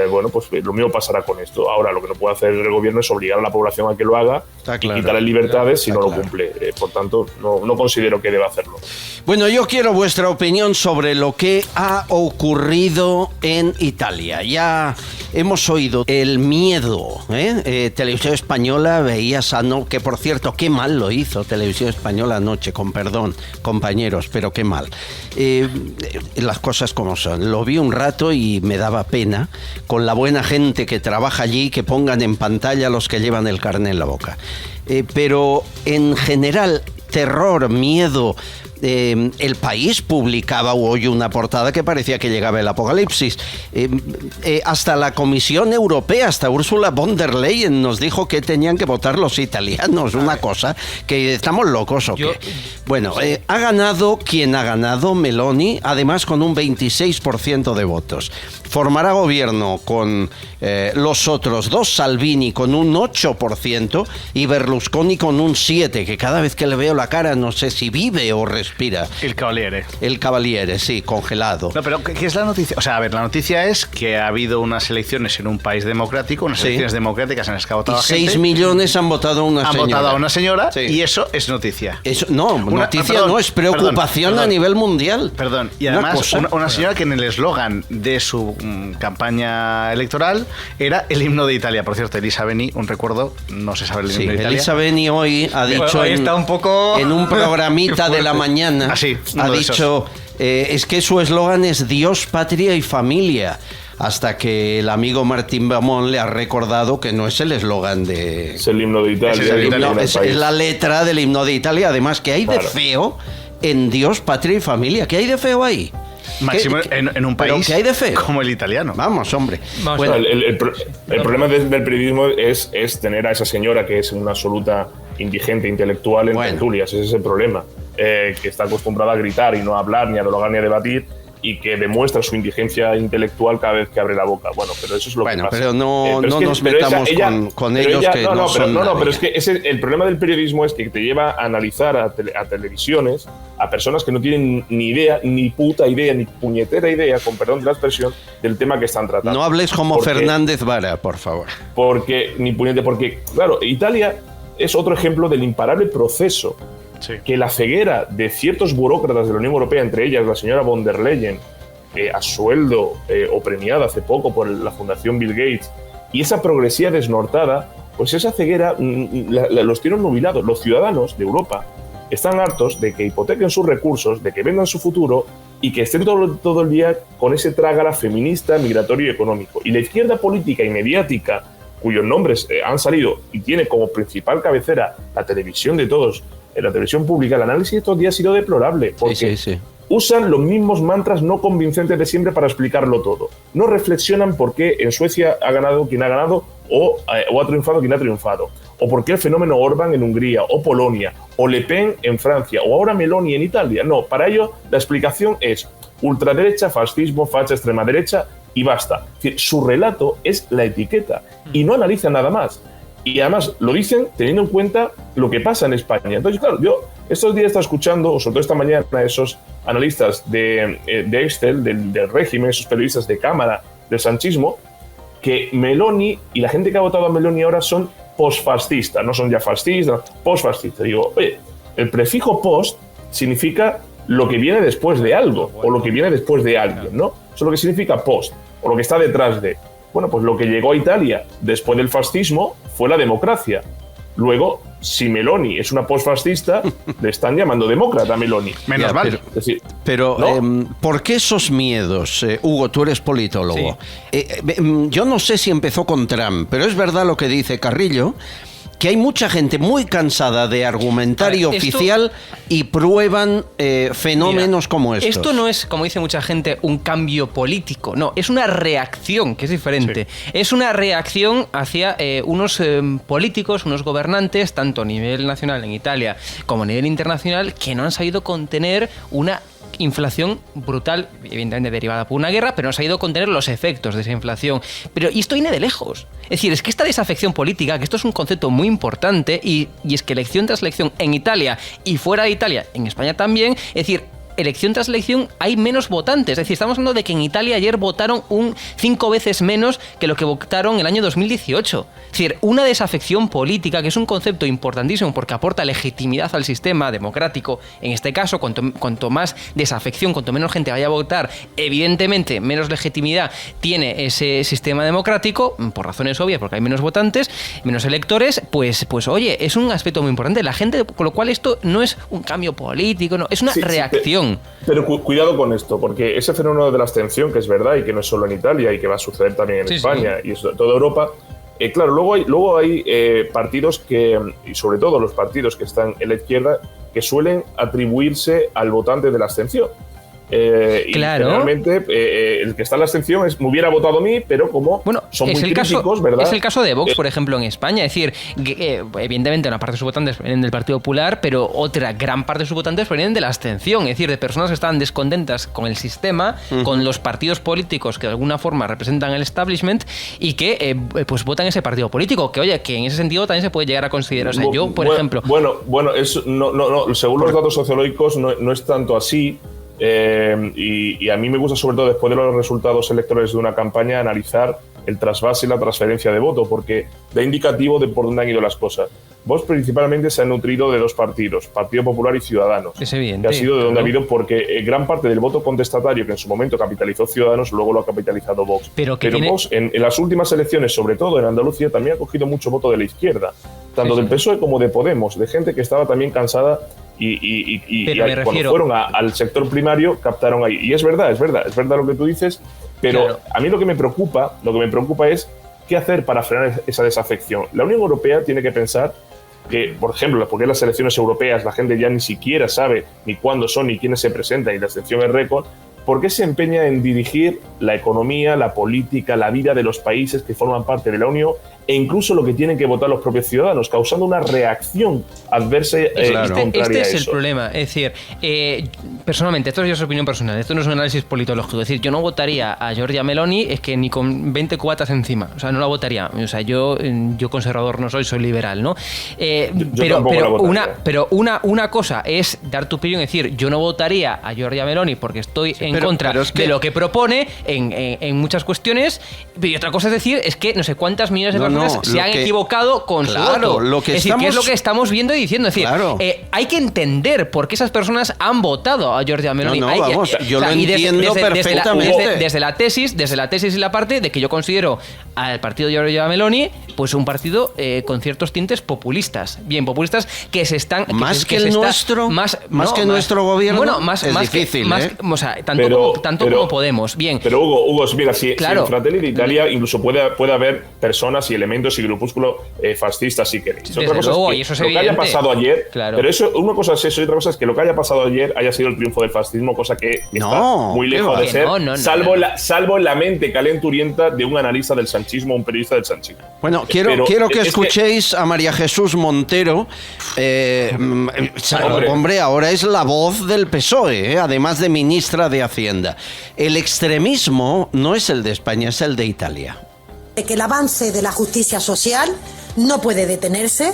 Bueno, pues lo mismo pasará con esto. Ahora, lo que no puede hacer el gobierno es obligar a la población a que lo haga y quitarle libertades si no lo cumple. Por tanto, no considero que deba hacerlo. Bueno, yo quiero vuestra opinión sobre lo que ha ocurrido en Italia. Ya hemos oído el miedo. Televisión Española veía sano, que por cierto, qué mal lo hizo Televisión Española anoche, con perdón, compañeros, pero qué mal. Las cosas como son. Lo vi un rato y me daba pena con la buena gente que trabaja allí, que pongan en pantalla los que llevan el carné en la boca. Pero en general, terror, miedo. El País publicaba hoy una portada que parecía que llegaba el apocalipsis. Hasta la Comisión Europea, hasta Ursula von der Leyen nos dijo que tenían que votar los italianos. Una cosa que estamos locos o qué. Bueno, ha ganado quien ha ganado, Meloni, además con un 26% de votos. Formará gobierno con los otros dos, Salvini con un 8% y Berlusconi con un 7%, que cada vez que le veo la cara no sé si vive o respira. El Cavaliere. El Cavaliere, sí, congelado. No, pero ¿qué es la noticia? O sea, a ver, la noticia es que ha habido unas elecciones en un país democrático, unas elecciones democráticas en las que ha votado y gente. 6 millones han votado a una señora. Han votado a una señora y eso es noticia. Eso, no, noticia no, es preocupación a nivel mundial. Perdón, y además una señora que en el eslogan de su campaña electoral era el himno de Italia. Por cierto, Elisa Beni, un recuerdo, no se sabe el himno de Italia. Elisa Beni hoy ha dicho hoy está un poco en un programita de la mañana, ha dicho, es que su eslogan es Dios, patria y familia. Hasta que el amigo Martín Bamón le ha recordado que no es el eslogan de... Es el himno de Italia. Es la letra del himno de Italia. Además, ¿qué hay de feo en Dios, patria y familia? ¿Qué hay de feo ahí? Máximo en un país ¿qué hay de feo? Como el italiano. Vamos, hombre. Bueno, el problema del periodismo es tener a esa señora que es una absoluta indigente intelectual en tertulias. Ese es el problema. Que está acostumbrada a gritar y no a hablar, ni a dialogar, ni a debatir, y que demuestra su indigencia intelectual cada vez que abre la boca. Bueno, pero eso es lo que pasa. Pero no nos metamos con ellos que no son nadie. Pero es que el problema del periodismo es que te lleva a analizar a televisiones a personas que no tienen ni idea, ni puta idea, ni puñetera idea, con perdón de la expresión, del tema que están tratando. No hables como Fernández Vara, por favor. Porque, claro, Italia es otro ejemplo del imparable proceso que la ceguera de ciertos burócratas de la Unión Europea, entre ellas la señora von der Leyen, a sueldo o premiada hace poco por la Fundación Bill Gates, y esa progresía desnortada, pues esa ceguera los tiene nubilados. Los ciudadanos de Europa están hartos de que hipotequen sus recursos, de que vendan su futuro y que estén todo el día con ese trágala feminista, migratorio y económico. Y la izquierda política y mediática, cuyos nombres han salido y tiene como principal cabecera la televisión de todos, en la televisión pública, el análisis de estos días ha sido deplorable, porque usan los mismos mantras no convincentes de siempre para explicarlo todo. No reflexionan por qué en Suecia ha ganado quien ha ganado o ha triunfado quien ha triunfado, o por qué el fenómeno Orbán en Hungría, o Polonia, o Le Pen en Francia, o ahora Meloni en Italia. No, para ello la explicación es ultraderecha, fascismo, facha, extrema derecha y basta. Es decir, su relato es la etiqueta y no analiza nada más. Y además lo dicen teniendo en cuenta lo que pasa en España. Entonces, claro, yo estos días estaba escuchando, o sobre todo esta mañana, a esos analistas de Excel, del régimen, esos periodistas de cámara, del sanchismo, que Meloni y la gente que ha votado a Meloni ahora son postfascistas, no son ya fascistas, postfascistas. Digo, oye, el prefijo post significa lo que viene después de algo, o lo que viene después de alguien, ¿no? Eso es lo que significa post, o lo que está detrás de... Bueno, pues lo que llegó a Italia después del fascismo fue la democracia. Luego si Meloni es una postfascista, le están llamando demócrata a Meloni. Menos mal. Pero ¿no? ¿por qué esos miedos? Hugo, tú eres politólogo. Sí. Yo no sé si empezó con Trump, pero es verdad lo que dice Carrillo, que hay mucha gente muy cansada de argumentario oficial y prueban fenómenos como estos. Esto no es, como dice mucha gente, un cambio político. No, es una reacción, que es diferente. Sí. Es una reacción hacia unos políticos, unos gobernantes, tanto a nivel nacional en Italia como a nivel internacional, que no han sabido contener una inflación brutal, evidentemente derivada por una guerra, pero no se ha ido a contener los efectos de esa inflación. Pero y esto viene de lejos. Es decir, es que esta desafección política, que esto es un concepto muy importante, y es que elección tras elección en Italia y fuera de Italia, en España también, es decir, elección tras elección hay menos votantes. Es decir, estamos hablando de que en Italia ayer votaron 5 veces menos que lo que votaron el año 2018. Es decir, una desafección política, que es un concepto importantísimo porque aporta legitimidad al sistema democrático. En este caso, cuanto más desafección, cuanto menos gente vaya a votar, evidentemente menos legitimidad tiene ese sistema democrático, por razones obvias, porque hay menos votantes, menos electores, pues oye, es un aspecto muy importante. La gente, con lo cual esto no es un cambio político, no, es una reacción. Pero cuidado con esto, porque ese fenómeno de la abstención, que es verdad y que no es solo en Italia y que va a suceder también en España y en toda Europa, claro, luego hay partidos y sobre todo los partidos que están en la izquierda, que suelen atribuirse al votante de la abstención. Y generalmente el que está en la abstención me hubiera votado a mí, pero como son muy críticos, ¿verdad? Es el caso de Vox, por ejemplo, en España. Es decir, evidentemente una parte de sus votantes vienen del Partido Popular, pero otra gran parte de sus votantes vienen de la abstención. Es decir, de personas que están descontentas con el sistema, con los partidos políticos que de alguna forma representan el establishment y que pues votan ese partido político. Que oye, que en ese sentido también se puede llegar a considerar. O sea, yo, por ejemplo... Bueno, eso no, según los datos sociológicos no es tanto así. Y a mí me gusta, sobre todo después de los resultados electorales de una campaña, analizar el trasvase y la transferencia de voto, porque da indicativo de por dónde han ido las cosas. Vox principalmente se ha nutrido de dos partidos, Partido Popular y Ciudadanos. Es evidente, que ha sido de donde ha habido, porque gran parte del voto contestatario que en su momento capitalizó Ciudadanos, luego lo ha capitalizado Vox. Pero Vox, en las últimas elecciones, sobre todo en Andalucía, también ha cogido mucho voto de la izquierda, tanto del PSOE como de Podemos, de gente que estaba también cansada y cuando fueron al sector primario captaron ahí. Y es verdad lo que tú dices, pero a mí lo que me preocupa es qué hacer para frenar esa desafección. La Unión Europea tiene que pensar que, por ejemplo, porque en las elecciones europeas la gente ya ni siquiera sabe ni cuándo son ni quiénes se presentan y la abstención es récord, ¿por qué se empeña en dirigir la economía, la política, la vida de los países que forman parte de la Unión e incluso lo que tienen que votar los propios ciudadanos, causando una reacción adversa contraria Este es a eso? el problema. Es decir, personalmente, esto es opinión personal, esto no es un análisis politológico. Es decir, yo no votaría a Giorgia Meloni, es que ni con 20 cubatas encima. O sea, no la votaría. O sea, yo conservador no soy liberal, ¿no? Pero una cosa es dar tu opinión, es decir, yo no votaría a Giorgia Meloni porque estoy en contra de lo que propone en muchas cuestiones, y otra cosa es decir, es que no sé cuántas millones de personas se han equivocado con su voto. ¿Qué es lo que estamos viendo y diciendo? Es decir, hay que entender por qué esas personas han votado a Giorgia Meloni. Yo lo entiendo perfectamente. Desde la tesis y la parte de que yo considero al partido de Giorgia Meloni pues un partido con ciertos tintes populistas. Bien, populistas que se están... Más que nuestro gobierno. Bueno, más difícil, o sea, tanto como Podemos. Bien. Pero Hugo, mira, si en Fratelli d'Italia incluso puede haber personas y elementos y grupúsculos fascistas, si queréis. Otra cosa es que lo que haya pasado ayer, pero una cosa es eso y otra cosa es que lo que haya pasado ayer haya sido el triunfo del fascismo, cosa que está muy lejos de ser, salvo en la mente calenturienta de un analista del sanchismo, un periodista del sanchismo. Bueno, quiero que escuchéis a María Jesús Montero. Hombre, ahora es la voz del PSOE, además de ministra de Hacienda. El extremismo no es el de España, es el de Italia. Que el avance de la justicia social no puede detenerse,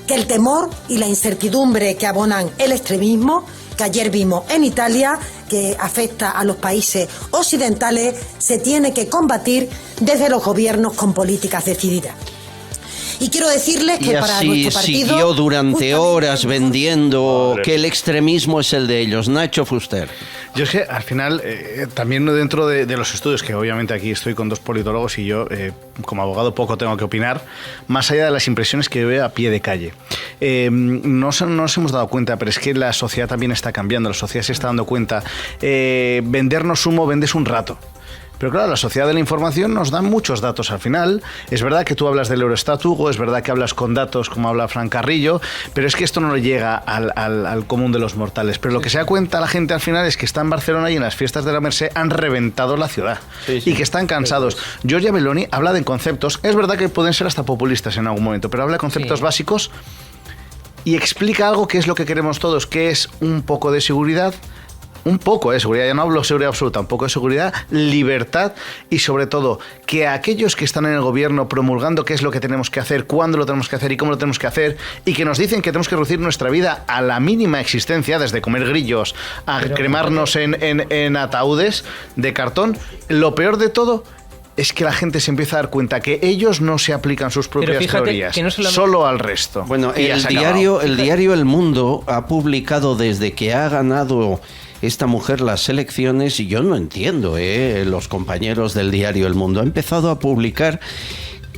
que el temor y la incertidumbre que abonan el extremismo, que ayer vimos en Italia, que afecta a los países occidentales, se tiene que combatir desde los gobiernos con políticas decididas. Y quiero decirles que para nuestro partido... siguió durante horas vendiendo que el extremismo es el de ellos. Nacho Fuster. Yo es que al final, también dentro de los estudios, que obviamente aquí estoy con dos politólogos y yo como abogado poco tengo que opinar, más allá de las impresiones que veo a pie de calle. No nos hemos dado cuenta, pero es que la sociedad también está cambiando, la sociedad se está dando cuenta. Vendernos humo, vendes un rato. Pero claro, la sociedad de la información nos da muchos datos al final. Es verdad que tú hablas del Eurostat, Hugo, es verdad que hablas con datos como habla Fran Carrillo, pero es que esto no le llega al común de los mortales. Pero lo que se da cuenta la gente al final es que está en Barcelona y en las fiestas de la Mercè han reventado la ciudad. Y que están cansados. Giorgia Meloni habla de conceptos, es verdad que pueden ser hasta populistas en algún momento, pero habla de conceptos básicos y explica algo que es lo que queremos todos, que es un poco de seguridad. Un poco de seguridad, ya no hablo de seguridad absoluta, un poco de seguridad, libertad y sobre todo que aquellos que están en el gobierno promulgando qué es lo que tenemos que hacer, cuándo lo tenemos que hacer y cómo lo tenemos que hacer y que nos dicen que tenemos que reducir nuestra vida a la mínima existencia, desde comer grillos a cremarnos en ataúdes de cartón, lo peor de todo es que la gente se empieza a dar cuenta que ellos no se aplican sus propias teorías, que no solo al resto. Bueno, el diario El Mundo ha publicado desde que ha ganado esta mujer las elecciones, y yo no entiendo, los compañeros del diario El Mundo, ha empezado a publicar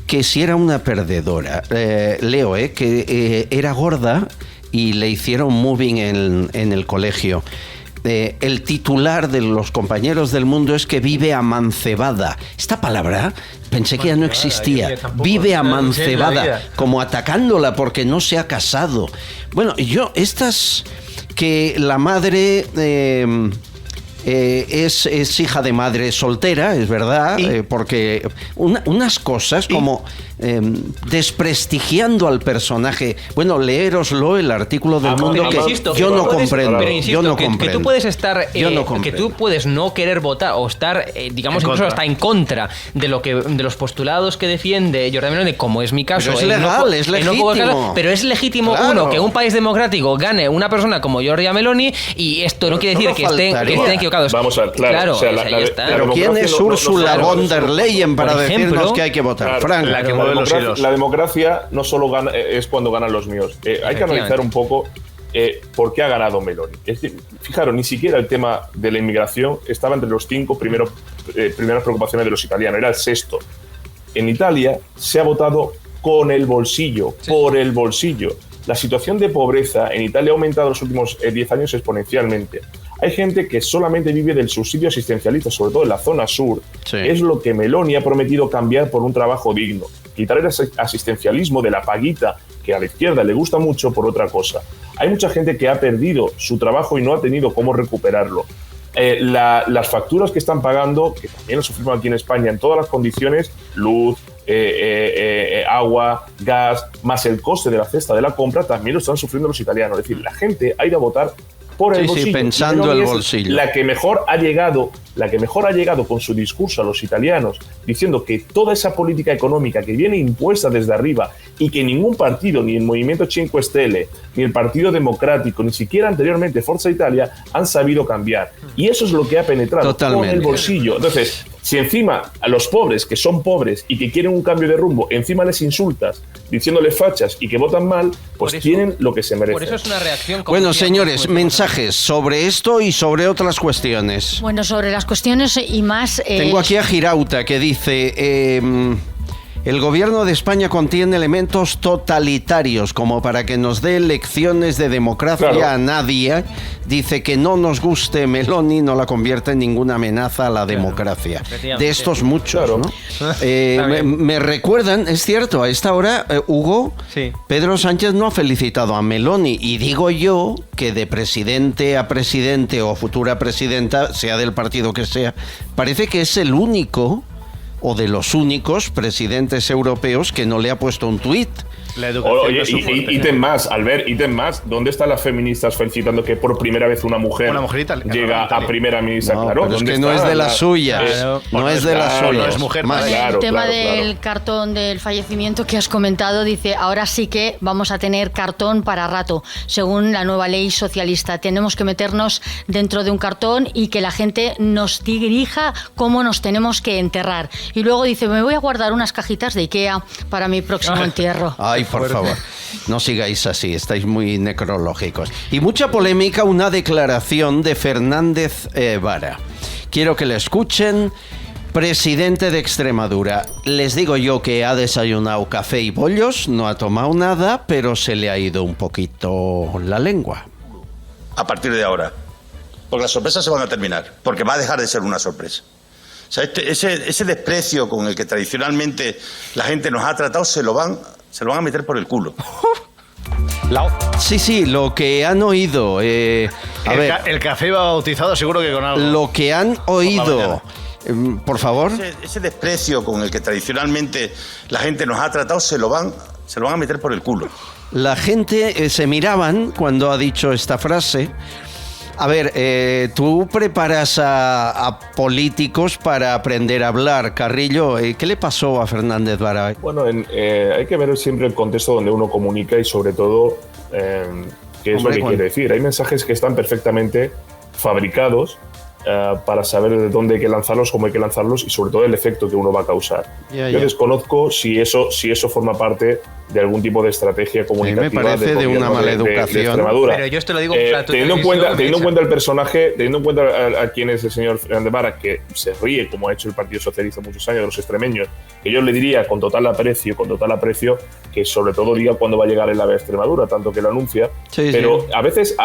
que si era una perdedora. Leo, que era gorda y le hicieron moving en el colegio. El titular de los compañeros del Mundo es que vive amancebada. Esta palabra pensé que ya no existía. Vive amancebada, como atacándola porque no se ha casado. Bueno, que la madre es hija de madre soltera, es verdad, porque unas cosas como desprestigiando al personaje. Bueno, leéroslo el artículo del Mundo que insisto, yo no comprendo. Pero insisto, que tú puedes estar, que tú puedes no querer votar o estar, digamos, incluso hasta en contra de los postulados que defiende Giorgia Meloni, como es mi caso. Pero es legal, es legítimo. Pero es legítimo, claro, que un país democrático gane una persona como Giorgia Meloni, y esto no quiere decir que estén equivocados. Vamos a ver, claro. Pero ¿quién es Ursula von der Leyen para decirnos que hay que votar? Frank, la democracia no solo es cuando ganan los míos. Hay que analizar un poco por qué ha ganado Meloni. Es decir, fijaros, ni siquiera el tema de la inmigración estaba entre los 5 primeras preocupaciones de los italianos, era el 6º. En Italia se ha votado con el bolsillo, por el bolsillo. La situación de pobreza en Italia ha aumentado en los últimos 10 años exponencialmente. Hay gente que solamente vive del subsidio asistencialista, sobre todo en la zona sur. Sí. Es lo que Meloni ha prometido cambiar por un trabajo digno. Quitar el asistencialismo de la paguita, que a la izquierda le gusta mucho, por otra cosa. Hay mucha gente que ha perdido su trabajo y no ha tenido cómo recuperarlo. Las facturas que están pagando, que también lo sufrimos aquí en España, en todas las condiciones, luz, agua, gas, más el coste de la cesta de la compra, también lo están sufriendo los italianos. Es decir, la gente ha ido a votar por el bolsillo. Sí, pensando el bolsillo. La que mejor ha llegado con su discurso a los italianos, diciendo que toda esa política económica que viene impuesta desde arriba y que ningún partido, ni el Movimiento 5 Stelle, ni el Partido Democrático, ni siquiera anteriormente Forza Italia, han sabido cambiar. Y eso es lo que ha penetrado con el bolsillo. Entonces, si encima a los pobres, que son pobres y que quieren un cambio de rumbo, encima les insultas diciéndoles fachas y que votan mal, pues tienen lo que se merecen. Por eso es una reacción. Bueno, señores, mensajes sobre esto y sobre otras cuestiones. Bueno, sobre las cuestiones y más... Tengo aquí a Girauta que dice... el gobierno de España contiene elementos totalitarios como para que nos dé lecciones de democracia a nadie. Dice que no nos guste Meloni, no la convierte en ninguna amenaza a la democracia. De estos muchos, ¿no? Me recuerdan, es cierto, a esta hora, Hugo, Pedro Sánchez no ha felicitado a Meloni. Y digo yo que de presidente a presidente o futura presidenta, sea del partido que sea, parece que es el único o de los únicos presidentes europeos que no le ha puesto un tuit. Oye, ítem más, Albert, ítem más. ¿Dónde están las feministas felicitando que por primera vez una mujer llega a primera ministra? No, claro, pero es que no es de las suyas. No es de las suyas. No es mujer. El tema del cartón del fallecimiento que has comentado, dice, ahora sí que vamos a tener cartón para rato. Según la nueva ley socialista, tenemos que meternos dentro de un cartón y que la gente nos dirija cómo nos tenemos que enterrar. y luego dice, me voy a guardar unas cajitas de Ikea para mi próximo entierro. Ay, por favor, no sigáis así, estáis muy necrológicos. Y mucha polémica, una declaración de Fernández Vara. Quiero que la escuchen. Presidente de Extremadura. Les digo yo que ha desayunado café y bollos, no ha tomado nada, pero se le ha ido un poquito la lengua. A partir de ahora. Porque las sorpresas se van a terminar. Porque va a dejar de ser una sorpresa. O sea, ese desprecio con el que tradicionalmente la gente nos ha tratado se lo van a meter por el culo. Sí, lo que han oído. El café va bautizado seguro que con algo. Lo que han oído. Por favor. Ese desprecio con el que tradicionalmente la gente nos ha tratado se lo van a meter por el culo. La gente se miraban cuando ha dicho esta frase. A ver, tú preparas a políticos para aprender a hablar. Carrillo, ¿qué le pasó a Fernández Vara? Bueno, hay que ver siempre el contexto donde uno comunica y sobre todo qué es lo que quiere decir. Hay mensajes que están perfectamente fabricados para saber de dónde hay que lanzarlos, cómo hay que lanzarlos y sobre todo el efecto que uno va a causar. Yo desconozco si eso forma parte de algún tipo de estrategia comunicativa. A mí me parece de una mala educación. De Extremadura. Pero yo esto lo digo teniendo en cuenta el personaje, teniendo en cuenta a quién es el señor Fernández Vara, que se ríe, como ha hecho el Partido Socialista muchos años, de los extremeños, que yo le diría con total aprecio, que sobre todo diga cuándo va a llegar el AVE a Extremadura, tanto que lo anuncia. Pero a veces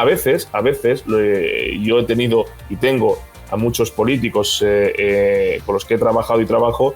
yo he tenido y tengo a muchos políticos con los que he trabajado y trabajo,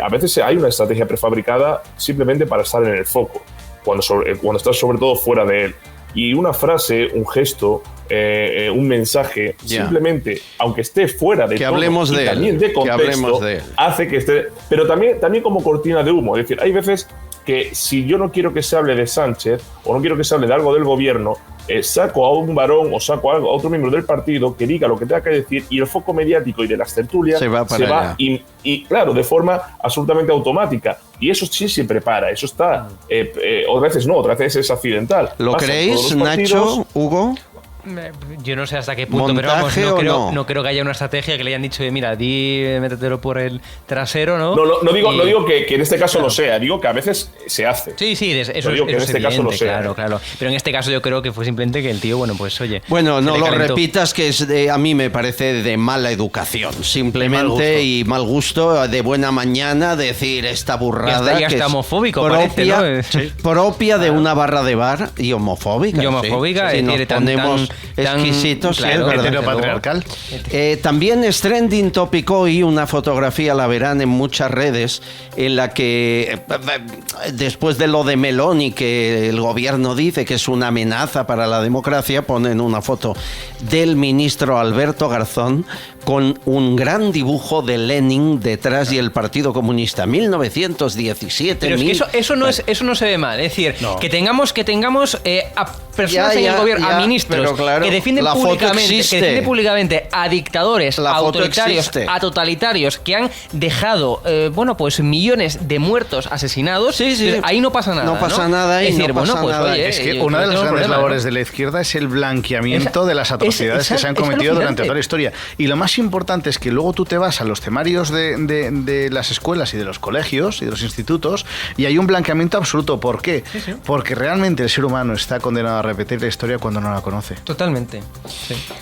a veces hay una estrategia prefabricada simplemente para estar en el foco, cuando estás sobre todo fuera de él. Y una frase, un gesto, un mensaje, simplemente, aunque esté fuera de tono y también de contexto, hace que esté... Pero también como cortina de humo. Es decir, hay veces que si yo no quiero que se hable de Sánchez o no quiero que se hable de algo del gobierno, saco a un varón o saco a otro miembro del partido que diga lo que tenga que decir y el foco mediático y de las tertulias se va y claro, de forma absolutamente automática. Y eso sí se prepara, eso está. Otras veces no, otras veces es accidental. ¿Lo creéis, Nacho, Hugo? Yo no sé hasta qué punto, pero vamos, no creo que haya una estrategia que le hayan dicho, mira, métetelo por el trasero, ¿no? No digo que en este caso lo sea, digo que a veces se hace. Sí, eso digo que en este caso lo sea. Claro. Pero en este caso yo creo que fue simplemente que el tío, Bueno, no lo repitas, que a mí me parece de mala educación, simplemente, y mal gusto, de buena mañana, decir esta burrada. Y hasta que homofóbico, propia, parece, ¿no? Propia de una barra de bar y homofóbica. Si nos ponemos exquisitos, claro, heteropatriarcal. También es trending topic hoy una fotografía, la verán en muchas redes, en la que después de lo de Meloni, que el gobierno dice que es una amenaza para la democracia, ponen una foto del ministro Alberto Garzón con un gran dibujo de Lenin detrás y el Partido Comunista 1917. Pero es que eso no se ve mal, es decir, que tengamos a personas en el gobierno, a ministros que defienden públicamente a dictadores, a autoritarios, a totalitarios que han dejado millones de muertos asesinados. Ahí no pasa nada. No pasa nada ahí. Es decir, Oye, es que una de las grandes labores de la izquierda es el blanqueamiento de las atrocidades que se han cometido durante toda la historia. Y lo más importante es que luego tú te vas a los temarios de las escuelas y de los colegios y de los institutos y hay un blanqueamiento absoluto. ¿Por qué? Porque realmente el ser humano está condenado a repetir la historia cuando no la conoce. Totalmente.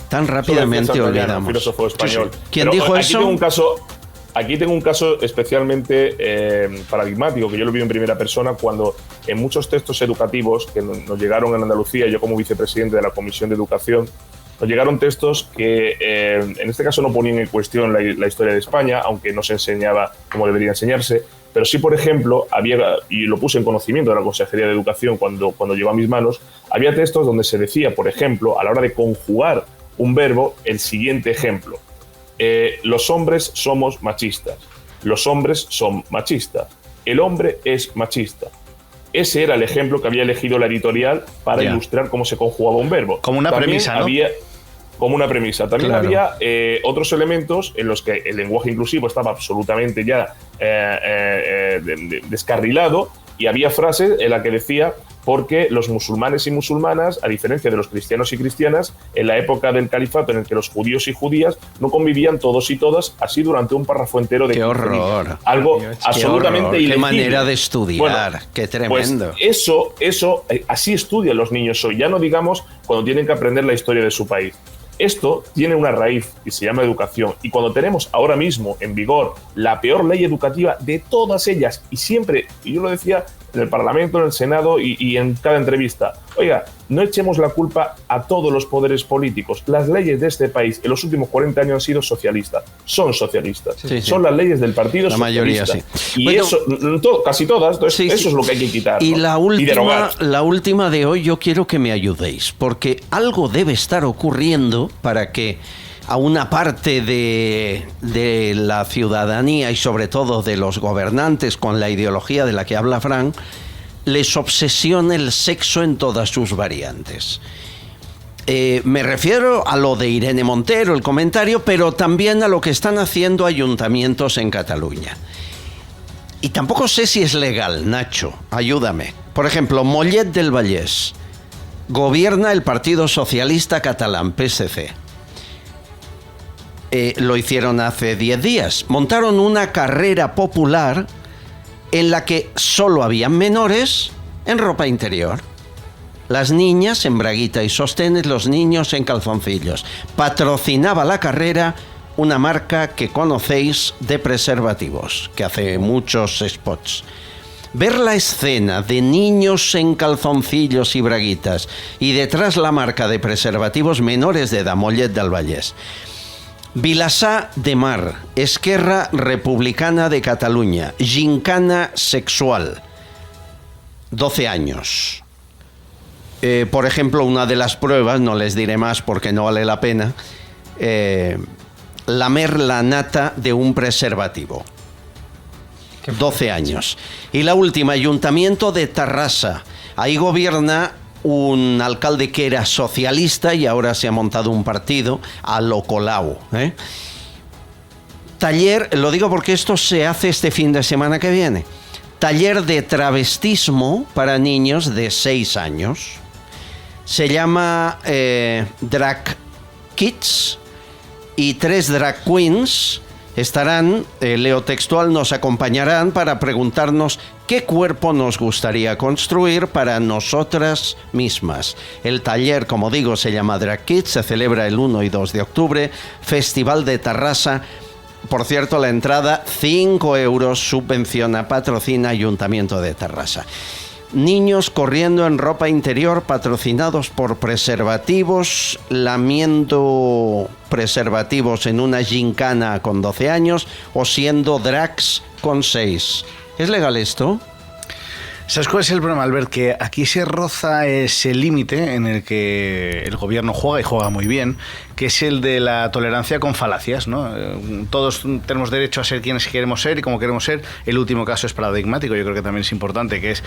Tan rápidamente olvidamos. Un filósofo español. ¿Quién dijo eso? Aquí tengo un caso especialmente paradigmático, que yo lo vi en primera persona cuando en muchos textos educativos que nos llegaron en Andalucía, yo como vicepresidente de la Comisión de Educación, nos llegaron textos que en este caso no ponían en cuestión la historia de España, aunque no se enseñaba como debería enseñarse, pero sí, por ejemplo, y lo puse en conocimiento de la Consejería de Educación cuando llegó a mis manos, había textos donde se decía, por ejemplo, a la hora de conjugar un verbo, el siguiente ejemplo. Los hombres somos machistas. Los hombres son machistas. El hombre es machista. Ese era el ejemplo que había elegido la editorial para ilustrar cómo se conjugaba un verbo. Como una premisa, ¿no? Como una premisa. También había otros elementos en los que el lenguaje inclusivo estaba absolutamente ya descarrilado y había frases en las que decía porque los musulmanes y musulmanas, a diferencia de los cristianos y cristianas, en la época del califato en el que los judíos y judías no convivían todos y todas así durante un párrafo entero de ¡Qué horror! Algo absolutamente ilegible. ¡Qué manera de estudiar! Bueno, ¡Qué tremendo! Pues eso, así estudian los niños hoy, ya no digamos cuando tienen que aprender la historia de su país. Esto tiene una raíz y se llama educación. Y cuando tenemos ahora mismo en vigor la peor ley educativa de todas ellas, y siempre, y yo lo decía en el Parlamento, en el Senado y en cada entrevista, oiga, no echemos la culpa a todos los poderes políticos. Las leyes de este país en los últimos 40 años han sido socialistas. Son socialistas. Sí. Son las leyes del Partido la Socialista. Mayoría, sí. Y bueno, eso, casi todas, entonces, eso es lo que hay que quitar. Y ¿no? la última de hoy yo quiero que me ayudéis, porque algo debe estar ocurriendo para que a una parte de la ciudadanía y sobre todo de los gobernantes con la ideología de la que habla Fran, les obsesiona el sexo en todas sus variantes. Me refiero a lo de Irene Montero, el comentario, pero también a lo que están haciendo ayuntamientos en Cataluña. Y tampoco sé si es legal, Nacho, ayúdame. Por ejemplo, Mollet del Vallès. Gobierna el Partido Socialista Catalán, PSC. Lo hicieron hace 10 días. Montaron una carrera popular en la que solo habían menores en ropa interior. Las niñas en braguita y sostenes, los niños en calzoncillos. Patrocinaba la carrera una marca que conocéis de preservativos, que hace muchos spots. Ver la escena de niños en calzoncillos y braguitas y detrás la marca de preservativos menores de edad, Mollet del Vallès. Vilassar de Mar, Esquerra Republicana de Cataluña, gincana sexual, 12 años. Por ejemplo, una de las pruebas, no les diré más porque no vale la pena, lamer la nata de un preservativo. 12 años. Y la última, Ayuntamiento de Tarrasa. Ahí gobierna un alcalde que era socialista y ahora se ha montado un partido a lo Colau. Taller, lo digo porque esto se hace este fin de semana que viene. Taller de travestismo para niños de 6 años. Se llama Drag Kids y 3 drag queens estarán, leo textual, nos acompañarán para preguntarnos qué cuerpo nos gustaría construir para nosotras mismas. El taller, como digo, se llama Drag Kids, se celebra el 1 y 2 de octubre, Festival de Tarrasa. Por cierto, la entrada, 5 euros, subvenciona, patrocina Ayuntamiento de Tarrasa. Niños corriendo en ropa interior patrocinados por preservativos, lamiendo preservativos en una gincana con 12 años o siendo drags con 6. ¿Es legal esto? ¿Sabes cuál es el problema, Albert? Que aquí se roza ese límite en el que el gobierno juega, y juega muy bien, que es el de la tolerancia con falacias, ¿no? Todos tenemos derecho a ser quienes queremos ser y como queremos ser. El último caso es paradigmático, yo creo que también es importante, que es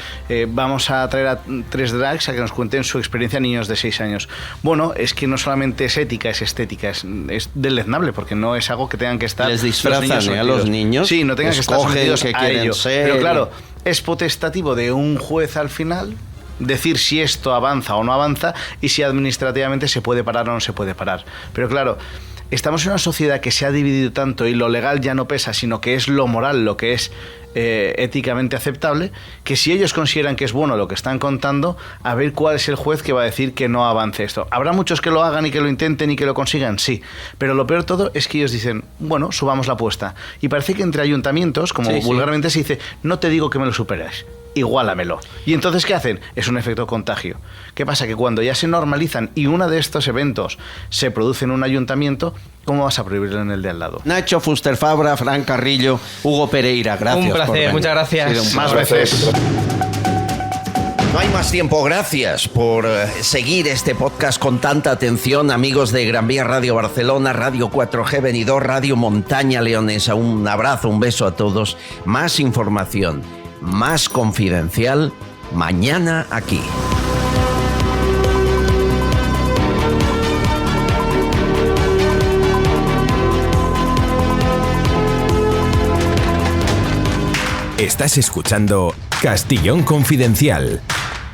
vamos a traer a 3 drags a que nos cuenten su experiencia a niños de 6 años. Bueno, es que no solamente es ética, es estética, es deleznable, porque no es algo que tengan que estar... Les disfrazan a los niños. Sí, no tengan que estar sometidos que a ello. ser. Pero claro, es potestativo de un juez al final decir si esto avanza o no avanza y si administrativamente se puede parar o no se puede parar. Pero claro, estamos en una sociedad que se ha dividido tanto y lo legal ya no pesa, sino que es lo moral, lo que es éticamente aceptable, que si ellos consideran que es bueno lo que están contando, a ver cuál es el juez que va a decir que no avance esto. ¿Habrá muchos que lo hagan y que lo intenten y que lo consigan? Sí, pero lo peor de todo es que ellos dicen, bueno, subamos la apuesta. Y parece que entre ayuntamientos, como vulgarmente se dice, no te digo que me lo superes, igualamelo. ¿Y entonces qué hacen? Es un efecto contagio. ¿Qué pasa? Que cuando ya se normalizan y uno de estos eventos se produce en un ayuntamiento, ¿cómo vas a prohibirlo en el de al lado? Nacho Fuster Fabra, Fran Carrillo, Hugo Pereira, gracias. Un placer, muchas gracias. Más veces. No hay más tiempo, gracias por seguir este podcast con tanta atención, amigos de Gran Vía Radio Barcelona, Radio 4G Benidorm, Radio Montaña Leonesa. Un abrazo, un beso a todos. Más información, más confidencial, mañana aquí. Estás escuchando Castellón Confidencial.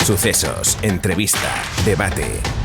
Sucesos, entrevista, debate.